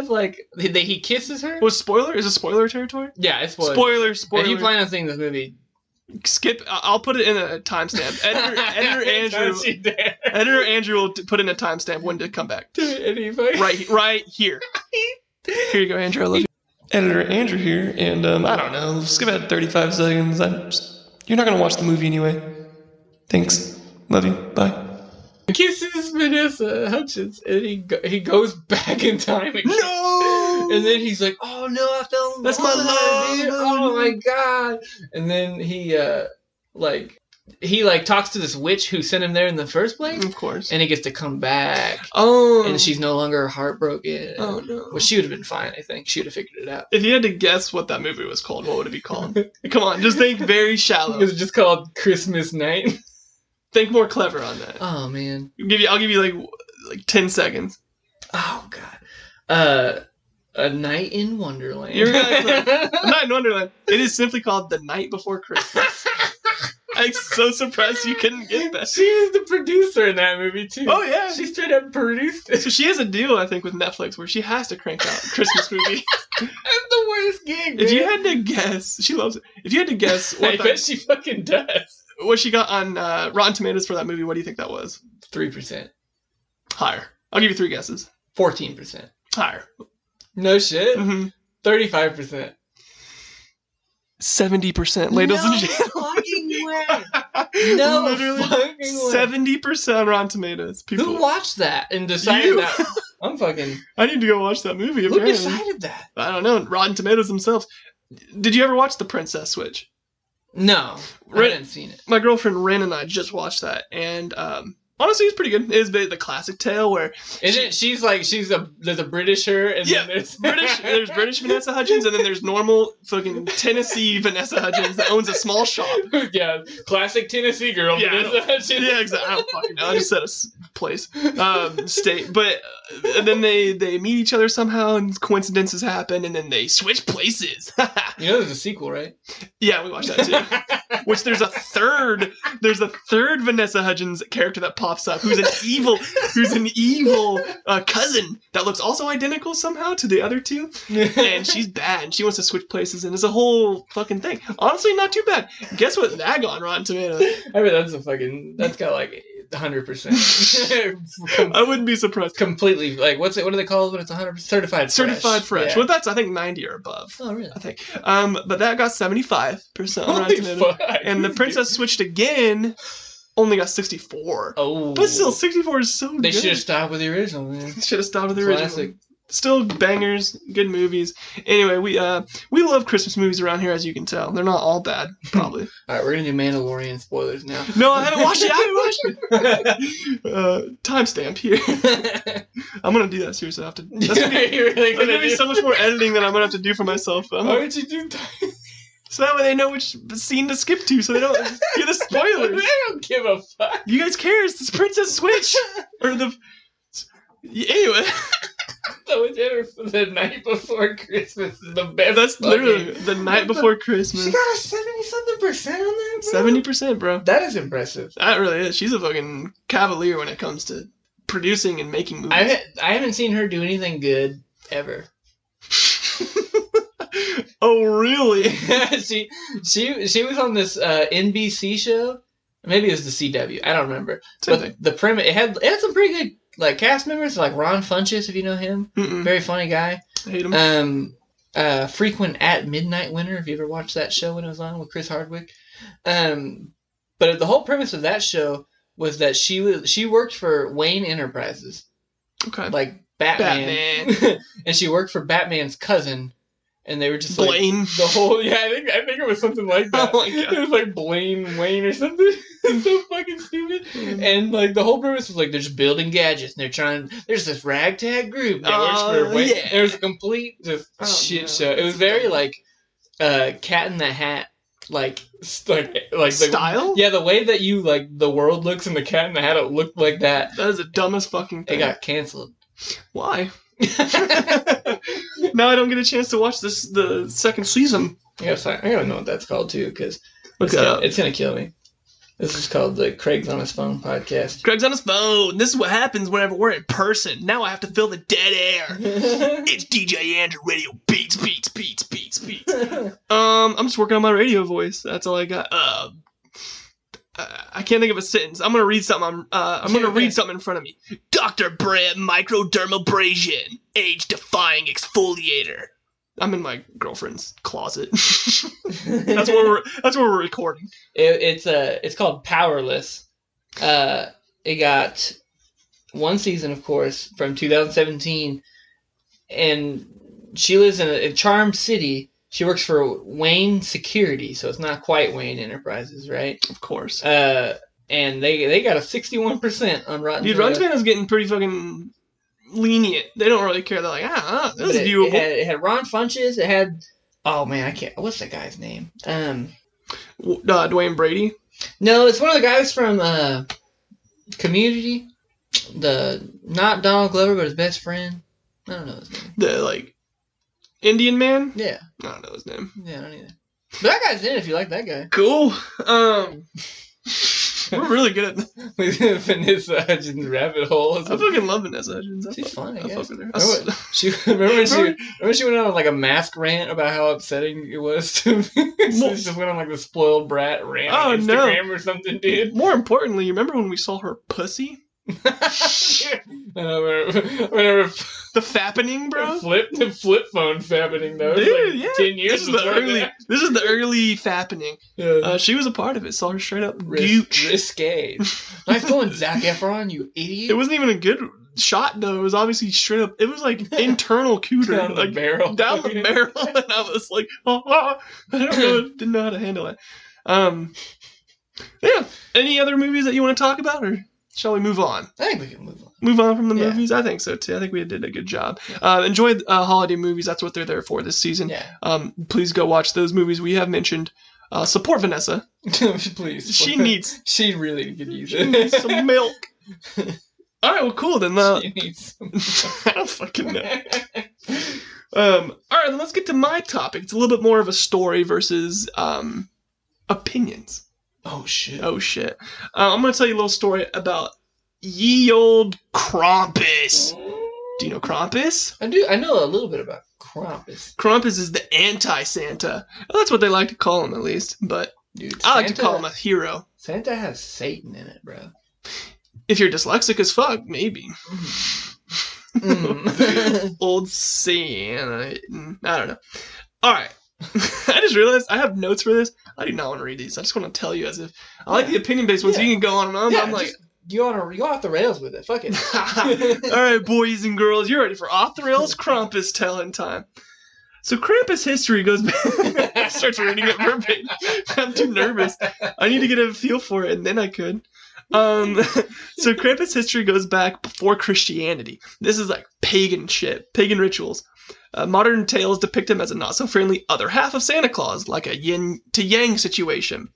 Speaker 2: like he kisses her.
Speaker 1: Was spoiler? Is it spoiler territory?
Speaker 2: Yeah, it's spoiler.
Speaker 1: Spoiler.
Speaker 2: If you plan on seeing this movie,
Speaker 1: skip. I'll put it in a timestamp. Editor Andrew will put in a timestamp when to come back. Right here. Here you go, Andrew. I love you. Editor Andrew here, and I don't know. Skip ahead 35 seconds. You're not gonna watch the movie anyway. Thanks. Love you. Bye.
Speaker 2: Kisses Vanessa Hudgens, and he goes back in time again.
Speaker 1: No!
Speaker 2: And then he's like, "Oh no, I fell in love.
Speaker 1: That's my love.
Speaker 2: Oh my god!" And then he talks to this witch who sent him there in the first place.
Speaker 1: Of course.
Speaker 2: And he gets to come back.
Speaker 1: Oh.
Speaker 2: And she's no longer heartbroken.
Speaker 1: Oh no.
Speaker 2: Well, she would have been fine. I think she would have figured it out.
Speaker 1: If you had to guess what that movie was called, what would it be called? Come on, just think very shallow.
Speaker 2: It was just called Christmas Night.
Speaker 1: Think more clever on that.
Speaker 2: Oh man.
Speaker 1: I'll give you like 10 seconds.
Speaker 2: Oh god. A Night in Wonderland.
Speaker 1: You're right. A Night in Wonderland. It is simply called The Night Before Christmas. I'm so surprised you couldn't get that.
Speaker 2: She was the producer in that movie too.
Speaker 1: Oh yeah,
Speaker 2: She straight up produced it.
Speaker 1: so she has a deal, I think, with Netflix where she has to crank out Christmas movies.
Speaker 2: That's the worst gig.
Speaker 1: If you had to guess, she loves it. If you had to guess,
Speaker 2: I bet she fucking does.
Speaker 1: what she got on Rotten Tomatoes for that movie, what do you think that was?
Speaker 2: 3%.
Speaker 1: Higher. I'll give you 3 guesses.
Speaker 2: 14%.
Speaker 1: Higher.
Speaker 2: No shit.
Speaker 1: Mm-hmm.
Speaker 2: 35%.
Speaker 1: 70%, ladies and gentlemen.
Speaker 2: Fucking way. No
Speaker 1: Literally
Speaker 2: fucking way.
Speaker 1: 70% Rotten Tomatoes. People.
Speaker 2: Who watched that and decided
Speaker 1: You.
Speaker 2: that? I'm fucking.
Speaker 1: I need to go watch that movie.
Speaker 2: Who
Speaker 1: Apparently.
Speaker 2: decided that?
Speaker 1: I don't know. Rotten Tomatoes themselves. Did you ever watch The Princess Switch?
Speaker 2: No, I
Speaker 1: Ren-
Speaker 2: haven't seen it.
Speaker 1: My girlfriend Ren and I just watched that, and honestly, it's pretty good. It's the classic tale where
Speaker 2: Isn't she's like there's a British her and
Speaker 1: yeah,
Speaker 2: then there's
Speaker 1: British. There's British Vanessa Hudgens, and then there's normal fucking Tennessee Vanessa Hudgens that owns a small shop.
Speaker 2: yeah, classic Tennessee girl.
Speaker 1: Yeah,
Speaker 2: Vanessa Hudgens.
Speaker 1: Yeah, exactly. I don't fucking know. I just said place, state. But and then they meet each other somehow, and coincidences happen, and then they switch places.
Speaker 2: You know, there's a sequel, right?
Speaker 1: Yeah, we watched that too. Which there's a third Vanessa Hudgens character that pops up, who's an evil cousin that looks also identical somehow to the other two, and she's bad, and she wants to switch places, and it's a whole fucking thing. Honestly, not too bad. Guess what that got on Rotten Tomatoes?
Speaker 2: I mean, that's got like 100%.
Speaker 1: I wouldn't be surprised.
Speaker 2: Completely, like, what do they call it when it's 100% certified fresh?
Speaker 1: Certified fresh.
Speaker 2: Yeah.
Speaker 1: Well, that's I think 90 or above.
Speaker 2: Oh, really?
Speaker 1: I think. But that got 75% on Rotten
Speaker 2: Holy
Speaker 1: Tomatoes,
Speaker 2: fuck.
Speaker 1: and The Princess Switched again. Only got 64.
Speaker 2: Oh,
Speaker 1: But still, 64 is so good.
Speaker 2: they should have stopped with the original, man.
Speaker 1: Should have stopped with the
Speaker 2: Classic.
Speaker 1: original. Still bangers, good movies. Anyway, we love Christmas movies around here, as you can tell. They're not all bad, probably.
Speaker 2: All right, we're gonna do Mandalorian spoilers now.
Speaker 1: No, I haven't watched it. Timestamp here. I'm gonna do that seriously. I have to. That's gonna be,
Speaker 2: You're really
Speaker 1: there's gonna be so much more editing that I'm gonna have to do for myself.
Speaker 2: Why would you do that?
Speaker 1: So that way they know which scene to skip to, so they don't hear the spoilers.
Speaker 2: I don't give a fuck.
Speaker 1: You guys care? It's this Princess Switch or the. Anyway.
Speaker 2: So it's dinner for the night before Christmas is the best.
Speaker 1: That's literally the night before Christmas.
Speaker 2: She got a 70-something% on that, bro.
Speaker 1: 70%, bro.
Speaker 2: That is impressive.
Speaker 1: That really is. She's a fucking cavalier when it comes to producing and making movies.
Speaker 2: I haven't seen her do anything good ever.
Speaker 1: Oh, really?
Speaker 2: she was on this NBC show. Maybe it was the CW. I don't remember.
Speaker 1: Same thing.
Speaker 2: The premise it had some pretty good like cast members, like Ron Funches, if you know him.
Speaker 1: Mm-mm.
Speaker 2: Very funny guy.
Speaker 1: I hate him.
Speaker 2: Frequent At Midnight winner. If you ever watched that show when it was on with Chris Hardwick. But the whole premise of that show was that she worked for Wayne Enterprises,
Speaker 1: Okay.
Speaker 2: like Batman. And she worked for Batman's cousin. And they were just
Speaker 1: Blaine.
Speaker 2: like the whole I think it was something like that.
Speaker 1: Oh my God.
Speaker 2: It was like Blaine Wayne or something. It's so fucking stupid. And like the whole premise was like they're just building gadgets and there's this ragtag group that works for Wayne.
Speaker 1: Yeah.
Speaker 2: It was a complete just shit
Speaker 1: no.
Speaker 2: show. It was very like Cat in the Hat like
Speaker 1: Style?
Speaker 2: Yeah, the way that you like the world looks in the Cat in the Hat, it looked like that.
Speaker 1: That is the dumbest fucking thing.
Speaker 2: It got canceled.
Speaker 1: Why? Now I don't get a chance to watch the second season.
Speaker 2: I gotta know what that's called too, because
Speaker 1: Look that up.
Speaker 2: it's gonna kill me. This is called the Craig's on His Phone podcast.
Speaker 1: Craig's on his phone. This is what happens whenever we're in person. Now I have to fill the dead air. It's DJ Andrew Radio beats. I'm just working on my radio voice. That's all I got. I can't think of a sentence. I'm gonna read something. I'm gonna read something in front of me. Dr. Brett microdermabrasion, age-defying exfoliator. I'm in my girlfriend's closet. That's where we're recording.
Speaker 2: It's called Powerless. It got one season, of course, from 2017, and she lives in a charmed city. She works for Wayne Security, so it's not quite Wayne Enterprises, right?
Speaker 1: Of course.
Speaker 2: And they got a 61% on Rotten
Speaker 1: Dude, Rotten Tomatoes getting pretty fucking lenient. They don't really care. They're like, this is viewable.
Speaker 2: It had Ron Funches. It had, oh man, I can't. What's that guy's name?
Speaker 1: Dwayne Brady.
Speaker 2: No, it's one of the guys from Community. Not Donald Glover, but his best friend. I don't know his name.
Speaker 1: The Indian man.
Speaker 2: Yeah.
Speaker 1: I don't know his name.
Speaker 2: Yeah, I don't either. But that guy's in it if you like that guy.
Speaker 1: Cool. We're really good at.
Speaker 2: Vanessa Hudgens rabbit hole.
Speaker 1: I fucking love Vanessa Hudgens.
Speaker 2: She's fun, I guess.
Speaker 1: fuck with her.
Speaker 2: Remember when she went on like a mask rant about how upsetting it was to me? So she just went on like the spoiled brat rant on Instagram or something, dude.
Speaker 1: More importantly, you remember when we saw her pussy?
Speaker 2: Whenever
Speaker 1: the fappening, bro.
Speaker 2: The flip phone fappening though.
Speaker 1: Dude,
Speaker 2: like
Speaker 1: yeah.
Speaker 2: 10 years
Speaker 1: This is the early fappening.
Speaker 2: Yeah.
Speaker 1: She was a part of it. Saw her straight up gooch.
Speaker 2: Risque. Nice going, Zac Efron, you idiot.
Speaker 1: It wasn't even a good shot though. It was obviously straight up. It was like internal cooter,
Speaker 2: down
Speaker 1: like
Speaker 2: the barrel,
Speaker 1: down the barrel, and I was like, I don't know, didn't know how to handle it. Yeah. Any other movies that you want to talk about, or shall we move on?
Speaker 2: I think we can move on.
Speaker 1: Move on from the movies? I think so, too. I think we did a good job. Enjoy holiday movies. That's what they're there for this season.
Speaker 2: Yeah.
Speaker 1: Please go watch those movies we have mentioned. Support Vanessa.
Speaker 2: Please. She really could use it.
Speaker 1: She needs some milk. All right, well, cool. Then
Speaker 2: she needs some
Speaker 1: I don't fucking know. All right, then let's get to my topic. It's a little bit more of a story versus opinions.
Speaker 2: Oh, shit.
Speaker 1: I'm going to tell you a little story about ye old Krampus. Do you know Krampus?
Speaker 2: I do. I know a little bit about Krampus.
Speaker 1: Krampus is the anti-Santa. Well, that's what they like to call him, at least. But
Speaker 2: dude,
Speaker 1: I like to call him a hero.
Speaker 2: Santa has Satan in it, bro.
Speaker 1: If you're dyslexic as fuck, maybe. Old Santa. I don't know. All right. I just realized I have notes for this. I do not want to read these. I just want to tell you as if I like the opinion-based ones. So you can go on and on.
Speaker 2: Yeah,
Speaker 1: but I'm like,
Speaker 2: you go off the rails with it. Fuck it.
Speaker 1: All right, boys and girls, you're ready for off the rails Krampus telling time. So Krampus history goes back. I start reading it verbatim. I'm too nervous. I need to get a feel for it, and then I could. So Krampus history goes back before Christianity. This is like pagan shit, pagan rituals. Modern tales depict him as a not-so-friendly other half of Santa Claus, like a yin to yang situation.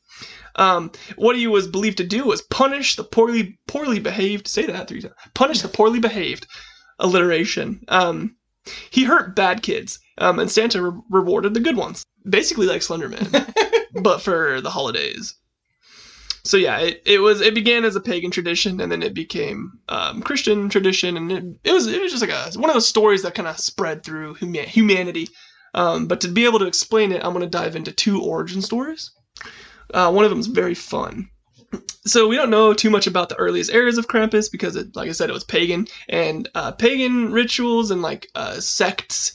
Speaker 1: What he was believed to do was punish the poorly behaved. Say that 3 times. Punish the poorly behaved. Alliteration. He hurt bad kids, and Santa rewarded the good ones. Basically like Slender Man, but for the holidays. So yeah, it began as a pagan tradition, and then it became Christian tradition, and it was just like one of those stories that kind of spread through humanity. But to be able to explain it, I'm going to dive into 2 origin stories. One of them is very fun. So we don't know too much about the earliest eras of Krampus because, like I said, it was pagan, and pagan rituals and like sects.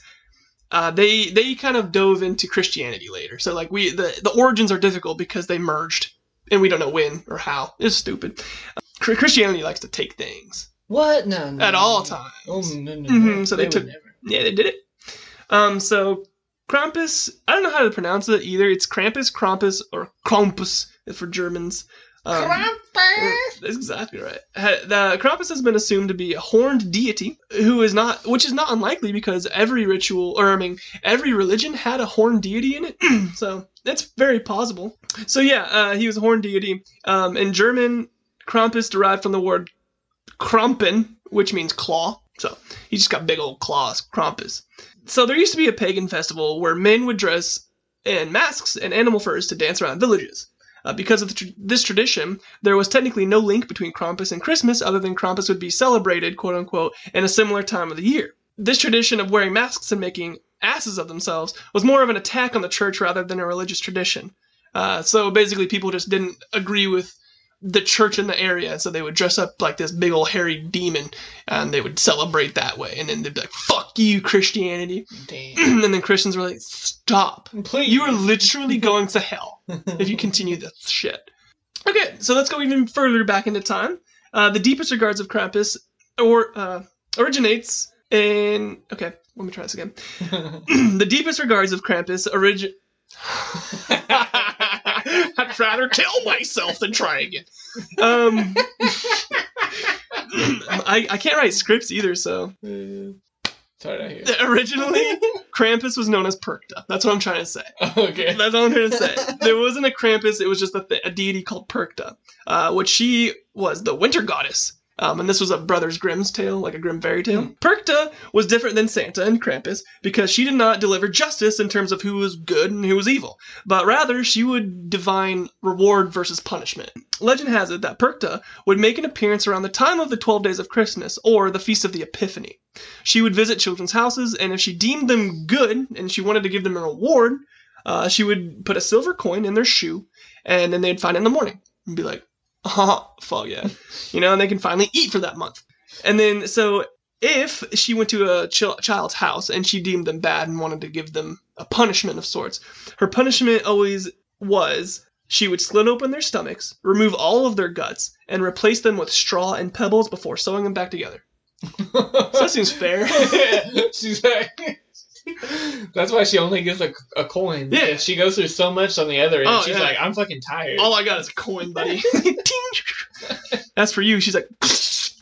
Speaker 1: They kind of dove into Christianity later. So like the origins are difficult because they merged. And we don't know when or how. It's stupid. Christianity likes to take things.
Speaker 2: What? No.
Speaker 1: At all times.
Speaker 2: Oh, no.
Speaker 1: So they took... Yeah, they did it. So Krampus... I don't know how to pronounce it either. It's Krampus, or Krampus for Germans.
Speaker 2: Krampus!
Speaker 1: That's exactly right. Krampus has been assumed to be a horned deity, which is not unlikely because every religion had a horned deity in it. So that's very plausible. So yeah, he was a horned deity. In German, Krampus derived from the word Krampen, which means claw. So he just got big old claws, Krampus. So there used to be a pagan festival where men would dress in masks and animal furs to dance around villages. Because of this tradition, there was technically no link between Krampus and Christmas other than Krampus would be celebrated, quote-unquote, in a similar time of the year. This tradition of wearing masks and making asses of themselves was more of an attack on the church rather than a religious tradition. So basically people just didn't agree with the church in the area, so they would dress up like this big old hairy demon, and they would celebrate that way, and then they'd be like, fuck you, Christianity.
Speaker 2: Damn.
Speaker 1: And then Christians were like, stop.
Speaker 2: Please.
Speaker 1: You are literally going to hell if you continue this shit. Okay, so let's go even further back into time. The deepest regards of Krampus originates in... Okay, let me try this again. The deepest regards of Krampus I'd rather kill myself than try again. I can't write scripts either, so...
Speaker 2: Sorry to hear.
Speaker 1: Originally, Krampus was known as Perkta. That's what I'm trying to say.
Speaker 2: Okay.
Speaker 1: That's all I'm trying to say. There wasn't a Krampus, it was just a deity called Perkta, which she was the winter goddess. And this was a Brothers Grimm's tale, like a Grimm fairy tale. Perkta was different than Santa and Krampus because she did not deliver justice in terms of who was good and who was evil, but rather she would divine reward versus punishment. Legend has it that Perkta would make an appearance around the time of the 12 Days of Christmas, or the Feast of the Epiphany. She would visit children's houses, and if she deemed them good and she wanted to give them a reward, she would put a silver coin in their shoe, and then they'd find it in the morning and be like, fuck yeah. And they can finally eat for that month. And then, so if she went to a child's house and she deemed them bad and wanted to give them a punishment of sorts, her punishment always was she would slit open their stomachs, remove all of their guts, and replace them with straw and pebbles before sewing them back together. So that seems fair.
Speaker 2: She's like, that's why she only gets a coin.
Speaker 1: Yeah.
Speaker 2: She goes through so much on the other end. She's like, I'm fucking tired.
Speaker 1: All I got is a coin, buddy. As for you, she's like, she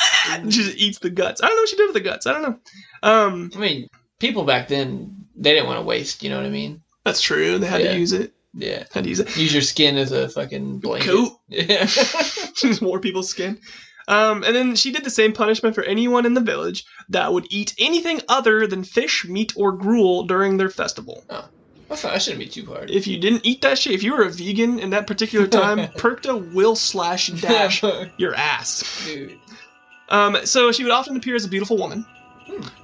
Speaker 1: just eats the guts. I don't know what she did with the guts. I don't know.
Speaker 2: I mean, people back then, they didn't want to waste, you know what I mean?
Speaker 1: That's true. They had to use it.
Speaker 2: Yeah.
Speaker 1: Had to use it.
Speaker 2: Use your skin as a fucking blanket.
Speaker 1: Coat.
Speaker 2: Yeah.
Speaker 1: Just more people's skin. And then she did the same punishment for anyone in the village that would eat anything other than fish, meat, or gruel during their festival.
Speaker 2: Oh, that shouldn't be too hard.
Speaker 1: If you didn't eat that shit, if you were a vegan in that particular time, Perkta will slash dash your ass.
Speaker 2: Dude.
Speaker 1: So she would often appear as a beautiful woman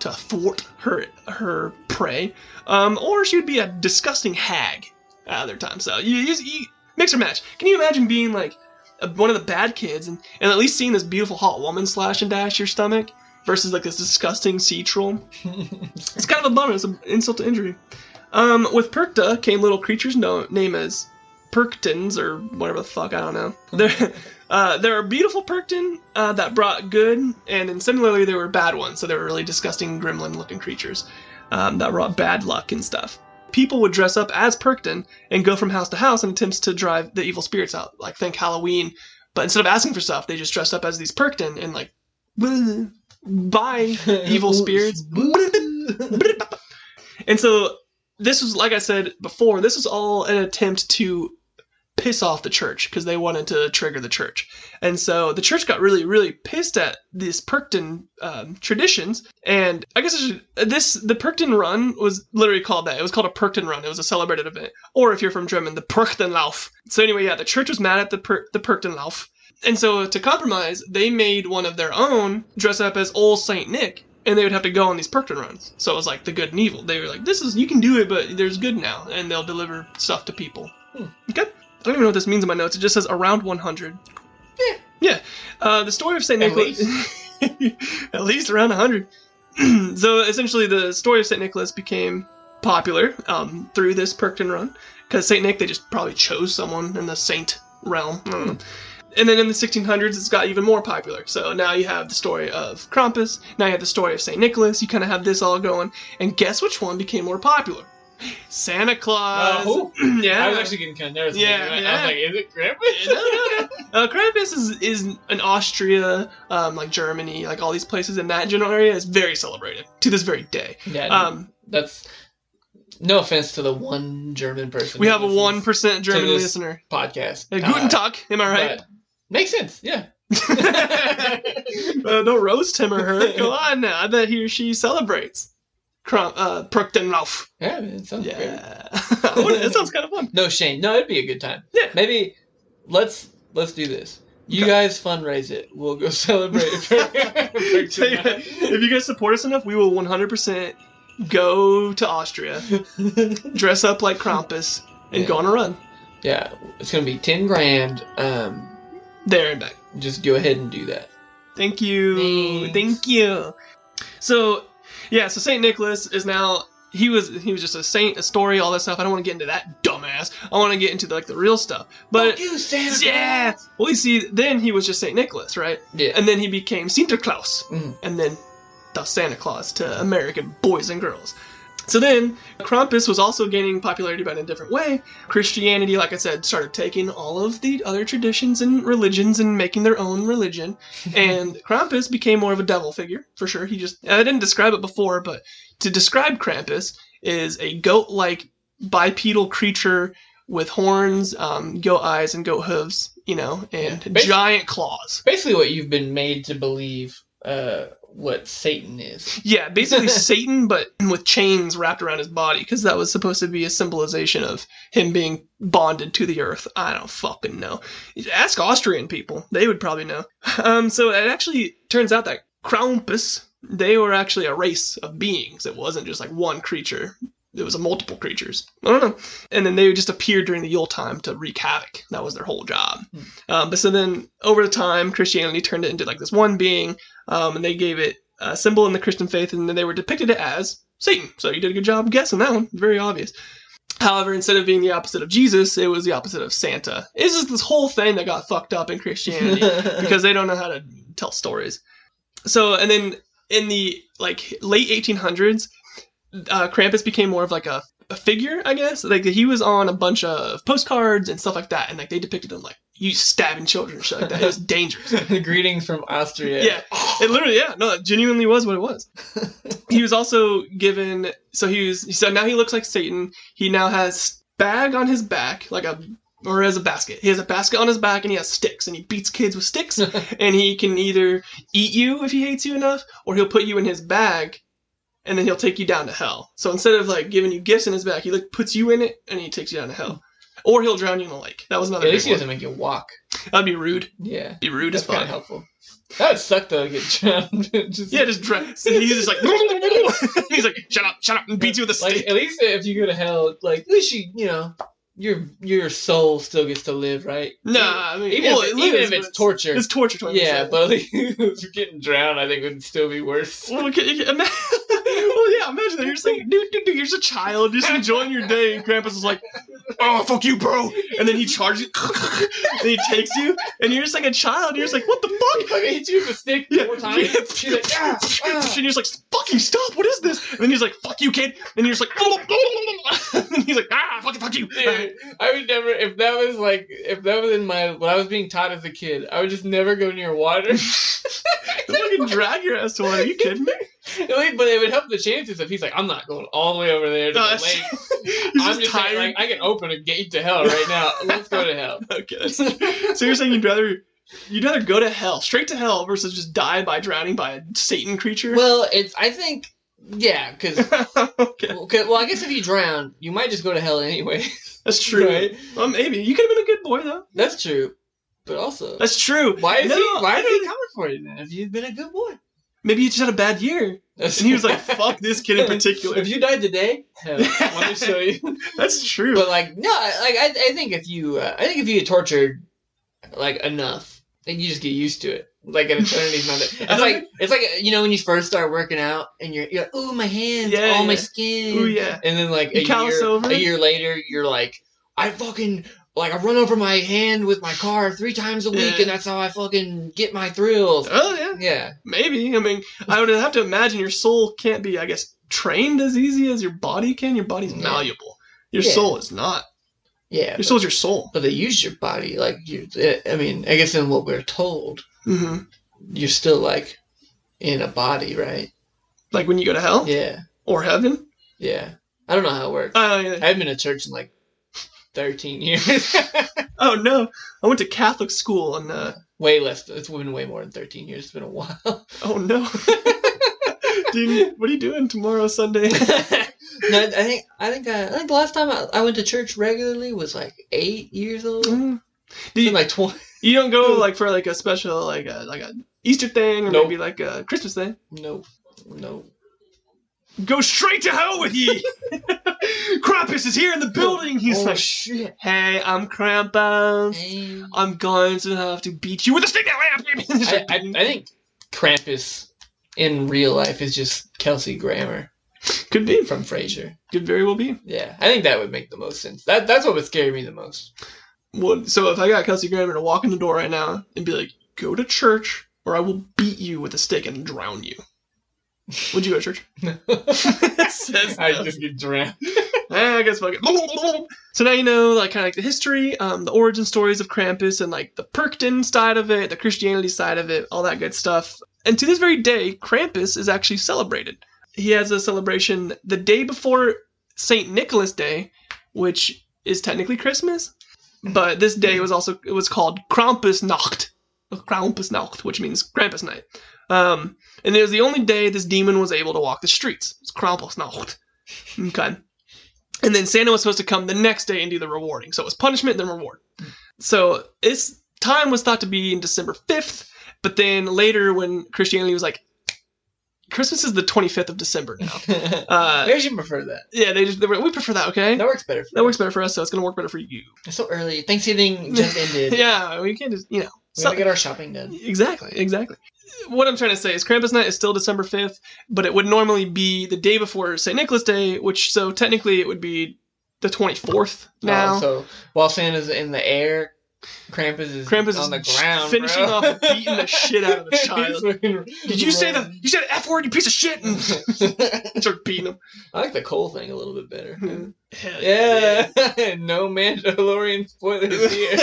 Speaker 1: to thwart her prey, or she would be a disgusting hag at other times. So you mix or match. Can you imagine being like one of the bad kids and at least seeing this beautiful hot woman slash and dash your stomach versus like this disgusting sea troll? It's kind of a bummer. It's an insult to injury. With Perkta came little creatures named as Perktons or whatever the fuck, I don't know. There are beautiful Perkton that brought good, and then similarly there were bad ones, so they were really disgusting gremlin-looking creatures that brought bad luck and stuff. People would dress up as Perkton and go from house to house in attempts to drive the evil spirits out, like think Halloween, but instead of asking for stuff, they just dressed up as these Perkton and like, bye, evil spirits. And so this was, like I said before, this was all an attempt to piss off the church because they wanted to trigger the church. And so the church got really, really pissed at these Perkton traditions. And I guess the Perkton run was literally called that. It was called a Perkton run. It was a celebrated event. Or if you're from German, the Perktenlauf. So anyway, yeah, the church was mad at the Perktenlauf. And so to compromise, they made one of their own dress up as old Saint Nick. And they would have to go on these Perkton runs. So it was like the good and evil. They were like, you can do it, but there's good now. And they'll deliver stuff to people. Okay? I don't even know what this means in my notes. It just says around 100. Yeah. The story of St. Nicholas... At least around 100. So essentially the story of St. Nicholas became popular through this Perkton run. Because St. Nick, they just probably chose someone in the saint realm. I don't know. And then in the 1600s, it's got even more popular. So now you have the story of Krampus. Now you have the story of St. Nicholas. You kind of have this all going. And guess which one became more popular? Santa Claus. Yeah.
Speaker 2: I was actually getting kind of nervous.
Speaker 1: Yeah.
Speaker 2: I was like, is it Krampus?
Speaker 1: No. Krampus is in Austria, like Germany, like all these places in that general area is very celebrated to this very day.
Speaker 2: Yeah. That's no offense to the one German person.
Speaker 1: We have a 1% German listener.
Speaker 2: Podcast.
Speaker 1: Guten Tag, am I right?
Speaker 2: Makes sense, yeah.
Speaker 1: Don't roast him or her. Go on now. I bet he or she celebrates. Perktenlauf.
Speaker 2: Yeah, it sounds great.
Speaker 1: It sounds kind of fun.
Speaker 2: No shame. No, it'd be a good time.
Speaker 1: Yeah.
Speaker 2: Maybe let's do this. You guys fundraise it. We'll go celebrate it.
Speaker 1: If you guys support us enough, we will 100% go to Austria, dress up like Krampus, and go on a run.
Speaker 2: Yeah, it's gonna be 10 grand.
Speaker 1: There and back.
Speaker 2: Just go ahead and do that.
Speaker 1: Thank you.
Speaker 2: Thanks.
Speaker 1: Thank you. So, yeah, so St. Nicholas is now, he was just a saint, a story, all that stuff. I don't want to get into that dumbass. I want to get into the real stuff. But
Speaker 2: you, Santa
Speaker 1: yeah.
Speaker 2: Claus.
Speaker 1: Well, you see, then he was just St. Nicholas, right?
Speaker 2: Yeah.
Speaker 1: And then he became Sinterklaas.
Speaker 2: Mm-hmm.
Speaker 1: And then the Santa Claus to American boys and girls. So then, Krampus was also gaining popularity, but in a different way. Christianity, like I said, started taking all of the other traditions and religions and making their own religion. And Krampus became more of a devil figure, for sure. I didn't describe it before, but to describe Krampus is a goat-like bipedal creature with horns, goat eyes, and goat hooves. and giant claws.
Speaker 2: Basically what you've been made to believe what Satan is.
Speaker 1: Yeah, basically Satan, but with chains wrapped around his body, because that was supposed to be a symbolization of him being bonded to the earth. I don't fucking know. Ask Austrian people. They would probably know. So it actually turns out that Krampus, they were actually a race of beings. It wasn't just like one creature. It was multiple creatures. I don't know. And then they just appeared during the Yule time to wreak havoc. That was their whole job. But so then over the time, Christianity turned it into like this one being, and they gave it a symbol in the Christian faith, and then they were depicted it as Satan. So you did a good job guessing that one. Very obvious. However, instead of being the opposite of Jesus, it was the opposite of Santa. It's just this whole thing that got fucked up in Christianity because they don't know how to tell stories. So, and then in the like late 1800s, Krampus became more of like a figure, I guess. Like he was on a bunch of postcards and stuff like that, and like they depicted him like you stabbing children and shit like that. It was dangerous.
Speaker 2: Greetings from Austria.
Speaker 1: Yeah, it literally, it genuinely was what it was. He was also given, so now he looks like Satan. He now has bag on his back, or as a basket. He has a basket on his back, and he has sticks, and he beats kids with sticks, and he can either eat you if he hates you enough, or he'll put you in his bag, and then he'll take you down to hell. So instead of like giving you gifts in his bag, he like puts you in it, and he takes you down to hell. Or he'll drown you in the lake. That was another.
Speaker 2: At least he doesn't make you walk.
Speaker 1: That'd be rude.
Speaker 2: Yeah,
Speaker 1: be rude as fuck.
Speaker 2: That's kind of helpful. That would suck though, to get drowned.
Speaker 1: just drown. And he's just like, he's like, shut up, and beats you with a stick.
Speaker 2: Like, at least if you go to hell, like at least your soul still gets to live, right?
Speaker 1: Nah, I mean,
Speaker 2: even if it's torture.
Speaker 1: It's torture.
Speaker 2: Yeah, but like, if you're getting drowned, I think it would still be worse.
Speaker 1: Well, imagine that. You're just like, dude, you're just a child, just enjoying your day, and Krampus is like, oh, fuck you, bro. And then he charges you, and he takes you, and you're just like a child, and you're just like, what the fuck?
Speaker 2: He fucking hits you with a stick 4 times. She's like,
Speaker 1: and you're just like, fuck you, stop, what is this? And then he's like, fuck you, kid. And you're just like, and he's like, fuck you.
Speaker 2: Dude, I would never, if that was in what I was being taught as a kid, I would just never go near water.
Speaker 1: Fucking drag your ass to water. Are you kidding me?
Speaker 2: But it would help the chances if he's like, I'm not going all the way over there to the lake. I'm just tired. Like, I can open a gate to hell right now. Let's go to hell.
Speaker 1: Okay. So you're saying you'd rather go to hell, straight to hell, versus just die by drowning by a Satan creature?
Speaker 2: Well, because okay. Well, I guess if you drown, you might just go to hell anyway.
Speaker 1: That's true.
Speaker 2: Right?
Speaker 1: Well, maybe. You could have been a good boy, though.
Speaker 2: That's true. But also...
Speaker 1: That's true.
Speaker 2: Why is he coming for you, then, if you've been a good boy?
Speaker 1: Maybe he just had a bad year. And he was like, fuck this kid in particular.
Speaker 2: If you died today, hell, I want to show you.
Speaker 1: That's true.
Speaker 2: But, like, no, like, I think if you get tortured, like, enough, then you just get used to it. Like, an eternity's not that. It's like, when you first start working out, and you're like, ooh, my hands, my skin.
Speaker 1: Ooh, yeah.
Speaker 2: And then, like, a year later, you're like, I run over my hand with my car 3 times a week, and that's how I fucking get my thrills.
Speaker 1: Oh, yeah.
Speaker 2: Yeah.
Speaker 1: Maybe. I mean, I would have to imagine your soul can't be, I guess, trained as easy as your body can. Your body's malleable. Your soul is not.
Speaker 2: Yeah.
Speaker 1: Your soul's your soul.
Speaker 2: But they use your body. Like, I guess in what we're told, you're still, like, in a body, right?
Speaker 1: Like when you go to hell?
Speaker 2: Yeah.
Speaker 1: Or heaven?
Speaker 2: Yeah. I don't know how it works. I haven't been to church in, like, 13 years.
Speaker 1: Oh no, I went to Catholic school and
Speaker 2: way less. It's been way more than 13 years. It's been a while.
Speaker 1: Oh no. Dude, what are you doing tomorrow, Sunday?
Speaker 2: No, I think the last time I went to church regularly was like 8 years old. Like 20.
Speaker 1: You don't go like for like a special like a Easter thing or maybe like a Christmas thing?
Speaker 2: No.
Speaker 1: Go straight to hell with ye! Krampus is here in the building! He's like,
Speaker 2: shit.
Speaker 1: Hey, I'm Krampus. Hey. I'm going to have to beat you with a stick now!
Speaker 2: I think Krampus in real life is just Kelsey Grammer.
Speaker 1: Could be.
Speaker 2: From Frasier.
Speaker 1: Could very well be.
Speaker 2: Yeah, I think that would make the most sense. That's what would scare me the most.
Speaker 1: Well, so if I got Kelsey Grammer to walk in the door right now and be like, go to church or I will beat you with a stick and drown you. Would you go to church? No.
Speaker 2: I just get drowned.
Speaker 1: I guess fuck it. So now you know, like, kind of like the history, the origin stories of Krampus, and like the Perkton side of it, the Christianity side of it, all that good stuff. And to this very day, Krampus is actually celebrated. He has a celebration the day before St. Nicholas Day, which is technically Christmas. But this day was called Krampusnacht, which means Krampus night. And it was the only day this demon was able to walk the streets. It's Krampusnacht. Okay. And then Santa was supposed to come the next day and do the rewarding. So it was punishment, then reward. So this time was thought to be in December 5th, but then later when Christianity was like, Christmas is the 25th of December now.
Speaker 2: We actually prefer that.
Speaker 1: Yeah, we prefer that, okay?
Speaker 2: That works better for us.
Speaker 1: That works better for us, so it's going to work better for you.
Speaker 2: It's so early. Thanksgiving just ended.
Speaker 1: Yeah, we can't just,
Speaker 2: We gotta get our shopping done.
Speaker 1: Exactly. What I'm trying to say is Krampus night is still December 5th, but it would normally be the day before St. Nicholas Day, so technically it would be the 24th now.
Speaker 2: So while Santa's in the air, Krampus is on the ground,
Speaker 1: finishing
Speaker 2: bro.
Speaker 1: off and beating the shit out of the child. Did you say you said F word, you piece of shit, and start beating him.
Speaker 2: I like the Cole thing a little bit better.
Speaker 1: Hell
Speaker 2: yeah. No Mandalorian spoilers here.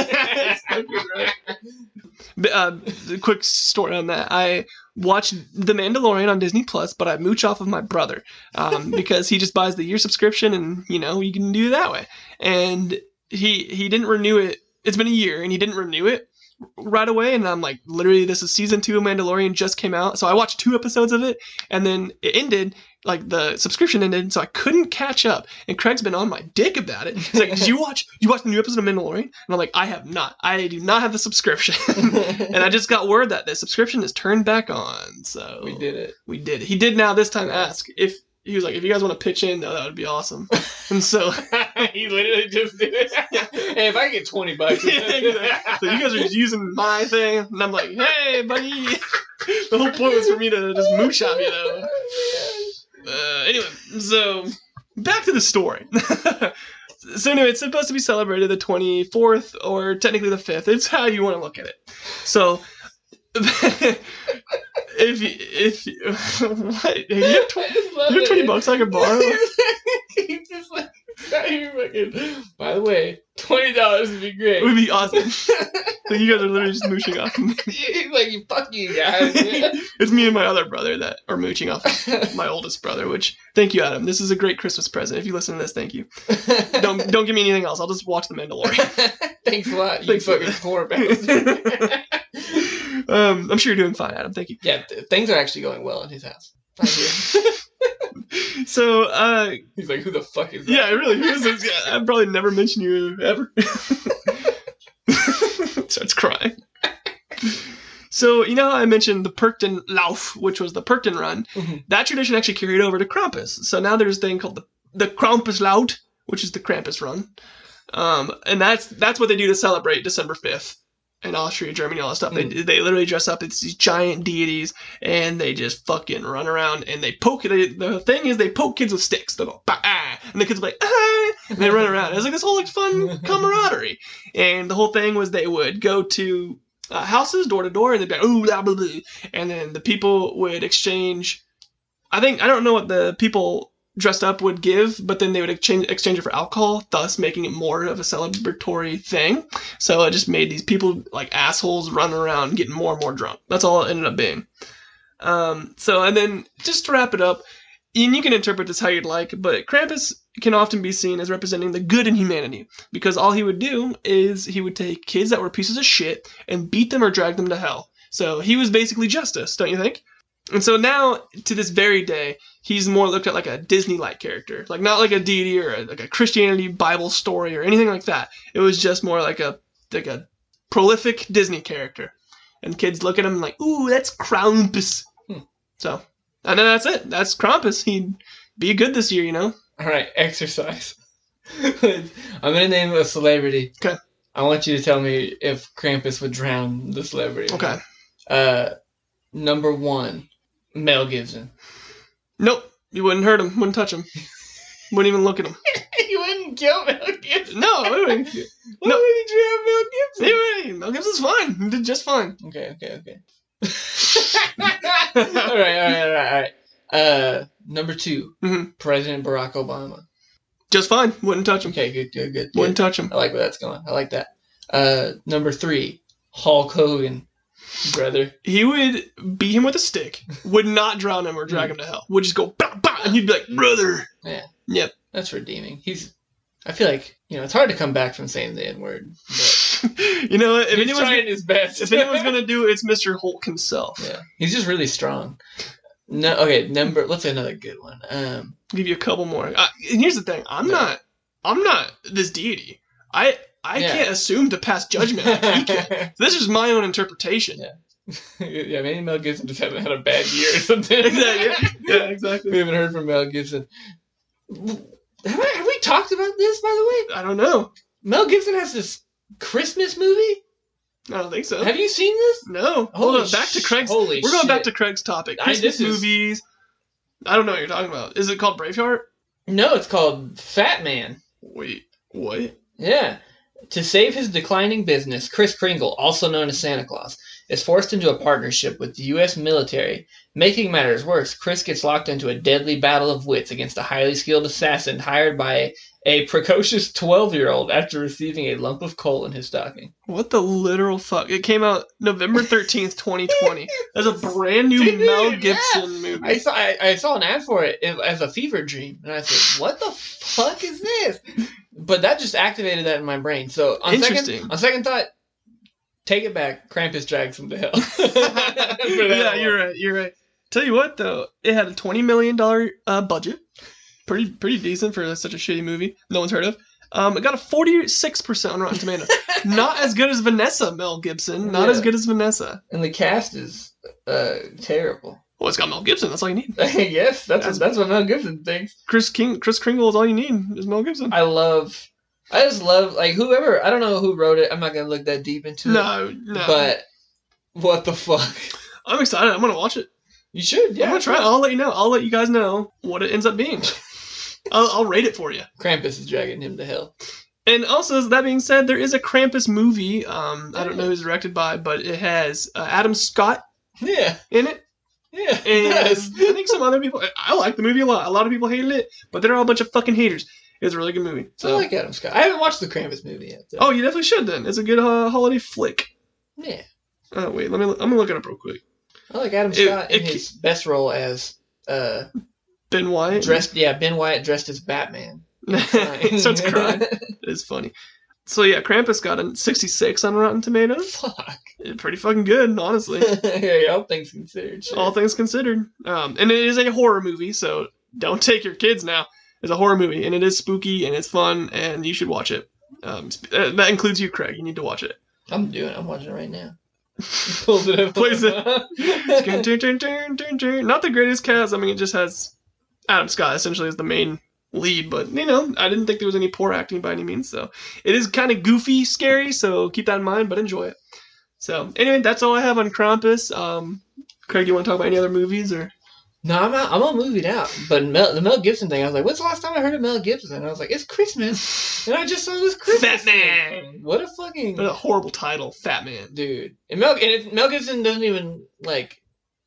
Speaker 1: A quick story on that. I watched The Mandalorian on Disney Plus, but I mooch off of my brother because he just buys the year subscription, and you can do it that way. And he didn't renew it. It's been a year, and he didn't renew it right away. And I'm like, literally, this is season 2 of Mandalorian just came out, so I watched 2 episodes of it, and then it ended. Like the subscription ended, so I couldn't catch up. And Craig's been on my dick about it. He's like, "Did you watch the new episode of Mandalorian?" And I'm like, "I have not. I do not have the subscription." And I just got word that the subscription is turned back on. So
Speaker 2: we did it.
Speaker 1: He did now this time ask if he was like, "If you guys want to pitch in, though, that would be awesome." And so
Speaker 2: he literally just did it. Hey, if I get $20,
Speaker 1: so you guys are just using my thing, and I'm like, "Hey, buddy." The whole point was for me to just mooch off you, though. Anyway, so back to the story. So anyway, it's supposed to be celebrated the 24th or technically the 5th. It's how you want to look at it. So if what? You have $20 I can borrow?
Speaker 2: He's just like, by the way, $20 would be great.
Speaker 1: It would be awesome. So you guys are literally just mooching off me.
Speaker 2: He's like, fuck you guys. Yeah.
Speaker 1: It's me and my other brother that are mooching off my oldest brother, which, thank you, Adam. This is a great Christmas present. If you listen to this, thank you. Don't give me anything else. I'll just watch The Mandalorian.
Speaker 2: Thanks a lot, you fucking poor bastard.
Speaker 1: I'm sure you're doing fine, Adam. Thank you.
Speaker 2: Yeah, things are actually going well in his house.
Speaker 1: So,
Speaker 2: he's like, who the fuck is that?
Speaker 1: Yeah, really, who is this guy? I've probably never mentioned you ever. Starts crying. So, how I mentioned the Perkten Lauf, which was the Perkten run? Mm-hmm. That tradition actually carried over to Krampus. So now there's a thing called the Krampus Laut, which is the Krampus run. And that's what they do to celebrate December 5th. In Austria, Germany, all that stuff. They literally dress up as these giant deities, and they just fucking run around, and they poke. The thing is, they poke kids with sticks. They go, bah, ah, and the kids are like, ah, and they run around. It's like this whole fun camaraderie. And the whole thing was they would go to houses, door to door, and they'd be like, ooh, blah, blah, blah. And then the people would exchange. I don't know what the people dressed up would give, but then they would exchange it for alcohol, thus making it more of a celebratory thing. So it just made these people like assholes running around getting more and more drunk. That's all it ended up being. And then just to wrap it up, and you can interpret this how you'd like, but Krampus can often be seen as representing the good in humanity, because all he would do is he would take kids that were pieces of shit and beat them or drag them to hell. So he was basically justice, don't you think? And so now, to this very day, he's more looked at like a Disney-like character. Like, not like a deity or like a Christianity Bible story or anything like that. It was just more like a prolific Disney character. And kids look at him like, ooh, that's Krampus. So, and then that's it. That's Krampus. He'd be good this year,
Speaker 2: All right, exercise. I'm going to name a celebrity.
Speaker 1: Okay.
Speaker 2: I want you to tell me if Krampus would drown the celebrity.
Speaker 1: Okay.
Speaker 2: Number 1. Mel Gibson.
Speaker 1: Nope. You wouldn't hurt him. Wouldn't touch him. Wouldn't even look at him.
Speaker 2: You wouldn't kill Mel Gibson.
Speaker 1: No. Why would he
Speaker 2: drown Mel Gibson?
Speaker 1: Mel Gibson's fine. He did just fine.
Speaker 2: Okay. All right. Number 2. Mm-hmm. President Barack Obama.
Speaker 1: Just fine. Wouldn't touch him.
Speaker 2: Okay, good.
Speaker 1: Wouldn't touch him.
Speaker 2: I like where that's going. I like that. Number 3. Hulk Hogan. Brother.
Speaker 1: He would beat him with a stick, would not drown him or drag him to hell, would just go, bah, bah, and he'd be like, brother.
Speaker 2: Yeah.
Speaker 1: Yep.
Speaker 2: That's redeeming. I feel like, it's hard to come back from saying the N-word. But
Speaker 1: You know what?
Speaker 2: he's trying his best.
Speaker 1: If anyone's gonna do it, it's Mr. Hulk himself.
Speaker 2: Yeah, he's just really strong. No, okay, let's say another good one.
Speaker 1: I'll give you a couple more. And here's the thing: I'm not this deity. I can't assume to pass judgment like he can. This is my own interpretation.
Speaker 2: Yeah, maybe Mel Gibson just hasn't had a bad year or something.
Speaker 1: Exactly. Yeah, exactly.
Speaker 2: We haven't heard from Mel Gibson. Have we talked about this, by the way?
Speaker 1: I don't know.
Speaker 2: Mel Gibson has this Christmas movie?
Speaker 1: I don't think so.
Speaker 2: Have you seen this?
Speaker 1: No. Hold on. Back to Craig's. We're going back to Craig's topic. Christmas movies. I don't know what you're talking about. Is it called Braveheart?
Speaker 2: No, it's called Fat Man.
Speaker 1: Wait, what?
Speaker 2: Yeah. To save his declining business, Kris Kringle, also known as Santa Claus, is forced into a partnership with the U.S. military. Making matters worse, Chris gets locked into a deadly battle of wits against a highly skilled assassin hired by a precocious 12-year-old after receiving a lump of coal in his stocking.
Speaker 1: What the literal fuck? It came out November 13th, 2020. That's a brand new Mel Gibson movie.
Speaker 2: I saw an ad for it as a fever dream, and I said, what the fuck is this? But that just activated that in my brain. So on second thought, take it back. Krampus drags him to hell.
Speaker 1: Yeah, you're right. Tell you what, though, it had a $20 million budget. Pretty decent for such a shitty movie no one's heard of. It got a 46% on Rotten Tomatoes. Not as good as Vanessa, Mel Gibson. Not as good as Vanessa.
Speaker 2: And the cast is terrible.
Speaker 1: Well, it's got Mel Gibson. That's all you need.
Speaker 2: Yes, that's what Mel Gibson thinks.
Speaker 1: Kris Kringle is all you need. Is Mel Gibson.
Speaker 2: I just love like whoever. I don't know who wrote it. I'm not gonna look that deep into it. No. But what the fuck? I'm
Speaker 1: excited. I'm gonna watch it.
Speaker 2: You should. Yeah,
Speaker 1: I'm gonna try. I'll let you know. I'll let you guys know what it ends up being. I'll rate it for you.
Speaker 2: Krampus is dragging him to hell.
Speaker 1: And also, that being said, there is a Krampus movie. I don't know who's directed by, but it has Adam Scott. In it.
Speaker 2: Yeah,
Speaker 1: and I think some other people. I like the movie a lot. A lot of people hated it, but they're all a bunch of fucking haters. It's a really good movie. So.
Speaker 2: I like Adam Scott. I haven't watched the Krampus movie yet.
Speaker 1: Though. Oh, you definitely should then. It's a good holiday flick.
Speaker 2: Yeah.
Speaker 1: Oh wait, I'm gonna look it up real quick.
Speaker 2: I like Adam Scott in his best role as
Speaker 1: Ben Wyatt.
Speaker 2: Ben Wyatt dressed as Batman.
Speaker 1: Starts crying. It's funny. So yeah, Krampus got a 66 on Rotten Tomatoes.
Speaker 2: Fuck.
Speaker 1: Pretty fucking good, honestly.
Speaker 2: Yeah, all things considered. Sure.
Speaker 1: All things considered. And it is a horror movie, so don't take your kids now. It's a horror movie, and it is spooky, and it's fun, and you should watch it. That includes you, Craig. You need to watch it.
Speaker 2: I'm watching it right now. Pulls it up.
Speaker 1: Plays it. Not the greatest cast. I mean, it just has Adam Scott essentially as the main lead, but I didn't think there was any poor acting by any means. So it is kind of goofy, scary. So keep that in mind, but enjoy it. So anyway, that's all I have on Krampus. Craig, do you want to talk about any other movies or?
Speaker 2: No, I'm all movied out. But the Mel Gibson thing, I was like, when's the last time I heard of Mel Gibson? And I was like, it's Christmas. And I just saw this Christmas
Speaker 1: Fat Man.
Speaker 2: What a
Speaker 1: horrible title, Fat Man.
Speaker 2: Dude. And Mel Gibson doesn't even, like,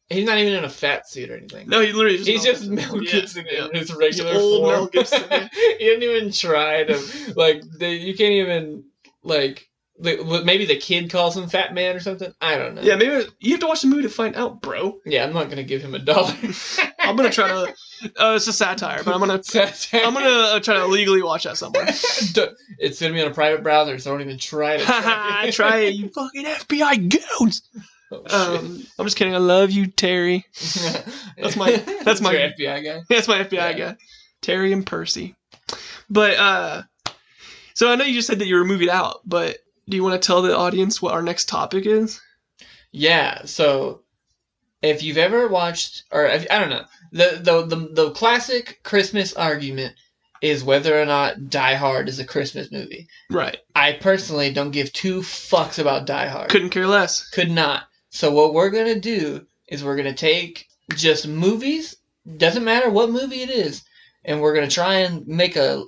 Speaker 2: he's not even in a fat suit or anything.
Speaker 1: No, he literally
Speaker 2: he's just Mel Gibson in his regular
Speaker 1: old
Speaker 2: form.
Speaker 1: Mel Gibson.
Speaker 2: He didn't even try to, like, you can't even, like... Maybe the kid calls him Fat Man or something. I don't know.
Speaker 1: Yeah, maybe you have to watch the movie to find out, bro.
Speaker 2: Yeah, I'm not gonna give him $1.
Speaker 1: I'm gonna try to. It's a satire, but I'm gonna try to legally watch that somewhere.
Speaker 2: It's gonna be on a private browser, so don't even try to.
Speaker 1: Try it, you fucking FBI goons. I'm just kidding. I love you, Terry. That's my
Speaker 2: your FBI guy.
Speaker 1: That's my FBI guy, Terry and Percy. But so I know you just said that you were moving out, but. Do you want to tell the audience what our next topic is?
Speaker 2: Yeah, so if you've ever watched, or I don't know, the classic Christmas argument is whether or not Die Hard is a Christmas movie.
Speaker 1: Right.
Speaker 2: I personally don't give two fucks about Die Hard.
Speaker 1: Couldn't care less.
Speaker 2: Could not. So what we're going to do is we're going to take just movies, doesn't matter what movie it is, and we're going to try and make a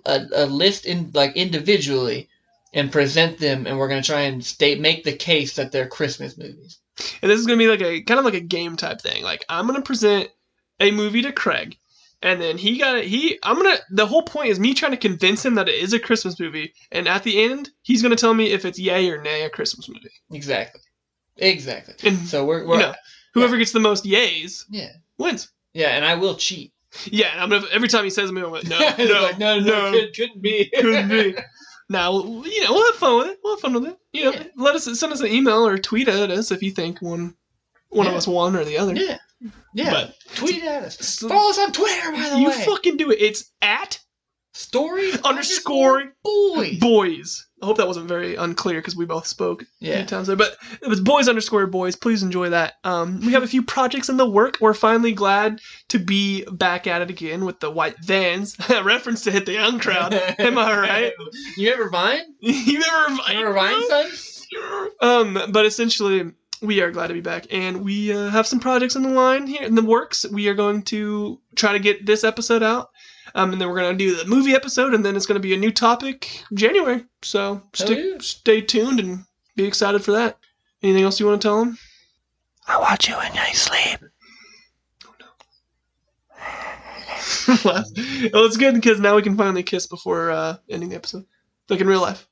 Speaker 2: list individually and present them, and we're going to try and make the case that they're Christmas movies.
Speaker 1: And this is going to be like a kind of like a game type thing. Like, I'm going to present a movie to Craig, and then the whole point is me trying to convince him that it is a Christmas movie, and at the end, he's going to tell me if it's yay or nay a Christmas movie.
Speaker 2: Exactly.
Speaker 1: And
Speaker 2: so we're
Speaker 1: whoever gets the most yays wins.
Speaker 2: Yeah, and I will cheat.
Speaker 1: Yeah, I'm gonna, every time he says me, I'm like, no,
Speaker 2: Like, no, couldn't be.
Speaker 1: couldn't be. Now, we'll have fun with it. We'll have fun with it. Send us an email or tweet at us if you think one of us won or the other.
Speaker 2: Yeah.
Speaker 1: But
Speaker 2: tweet at us. Follow us on Twitter, by the way.
Speaker 1: You fucking do it. It's at _boys. I hope that wasn't very unclear because we both spoke a few times there. But it was boys_boys. Please enjoy that. We have a few projects in the work. We're finally glad to be back at it again with the white vans. Reference to Hit the Young Crowd. Am I right?
Speaker 2: You ever Vine?
Speaker 1: You ever
Speaker 2: Vine, son?
Speaker 1: But essentially, we are glad to be back, and we have some projects in the line here in the works. We are going to try to get this episode out. And then we're going to do the movie episode, and then it's going to be a new topic January. So stay tuned and be excited for that. Anything else you want to tell them?
Speaker 2: I watch you when I sleep.
Speaker 1: Oh, no. Well, it's good because now we can finally kiss before ending the episode. Like in real life.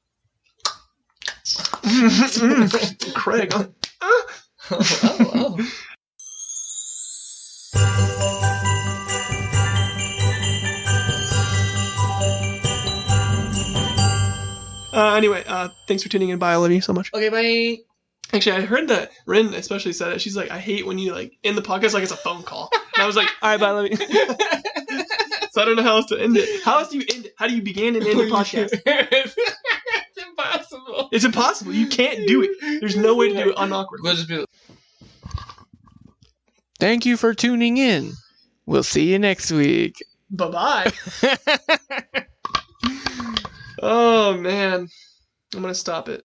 Speaker 1: Craig.
Speaker 2: Oh.
Speaker 1: Anyway, thanks for tuning in. Bye. I love you so much.
Speaker 2: Okay, bye.
Speaker 1: Actually, I heard that Rin especially said it. She's like, I hate when you like end the podcast like it's a phone call. And I was like, all right, bye, love you. So I don't know how else to end it. How else do you end it? How do you begin and end the podcast?
Speaker 2: It's impossible.
Speaker 1: It's impossible. You can't do it. There's no way to do it unawkward.
Speaker 2: We'll just be. Thank you for tuning in. We'll see you next week.
Speaker 1: Bye-bye. Oh, man. I'm going to stop it.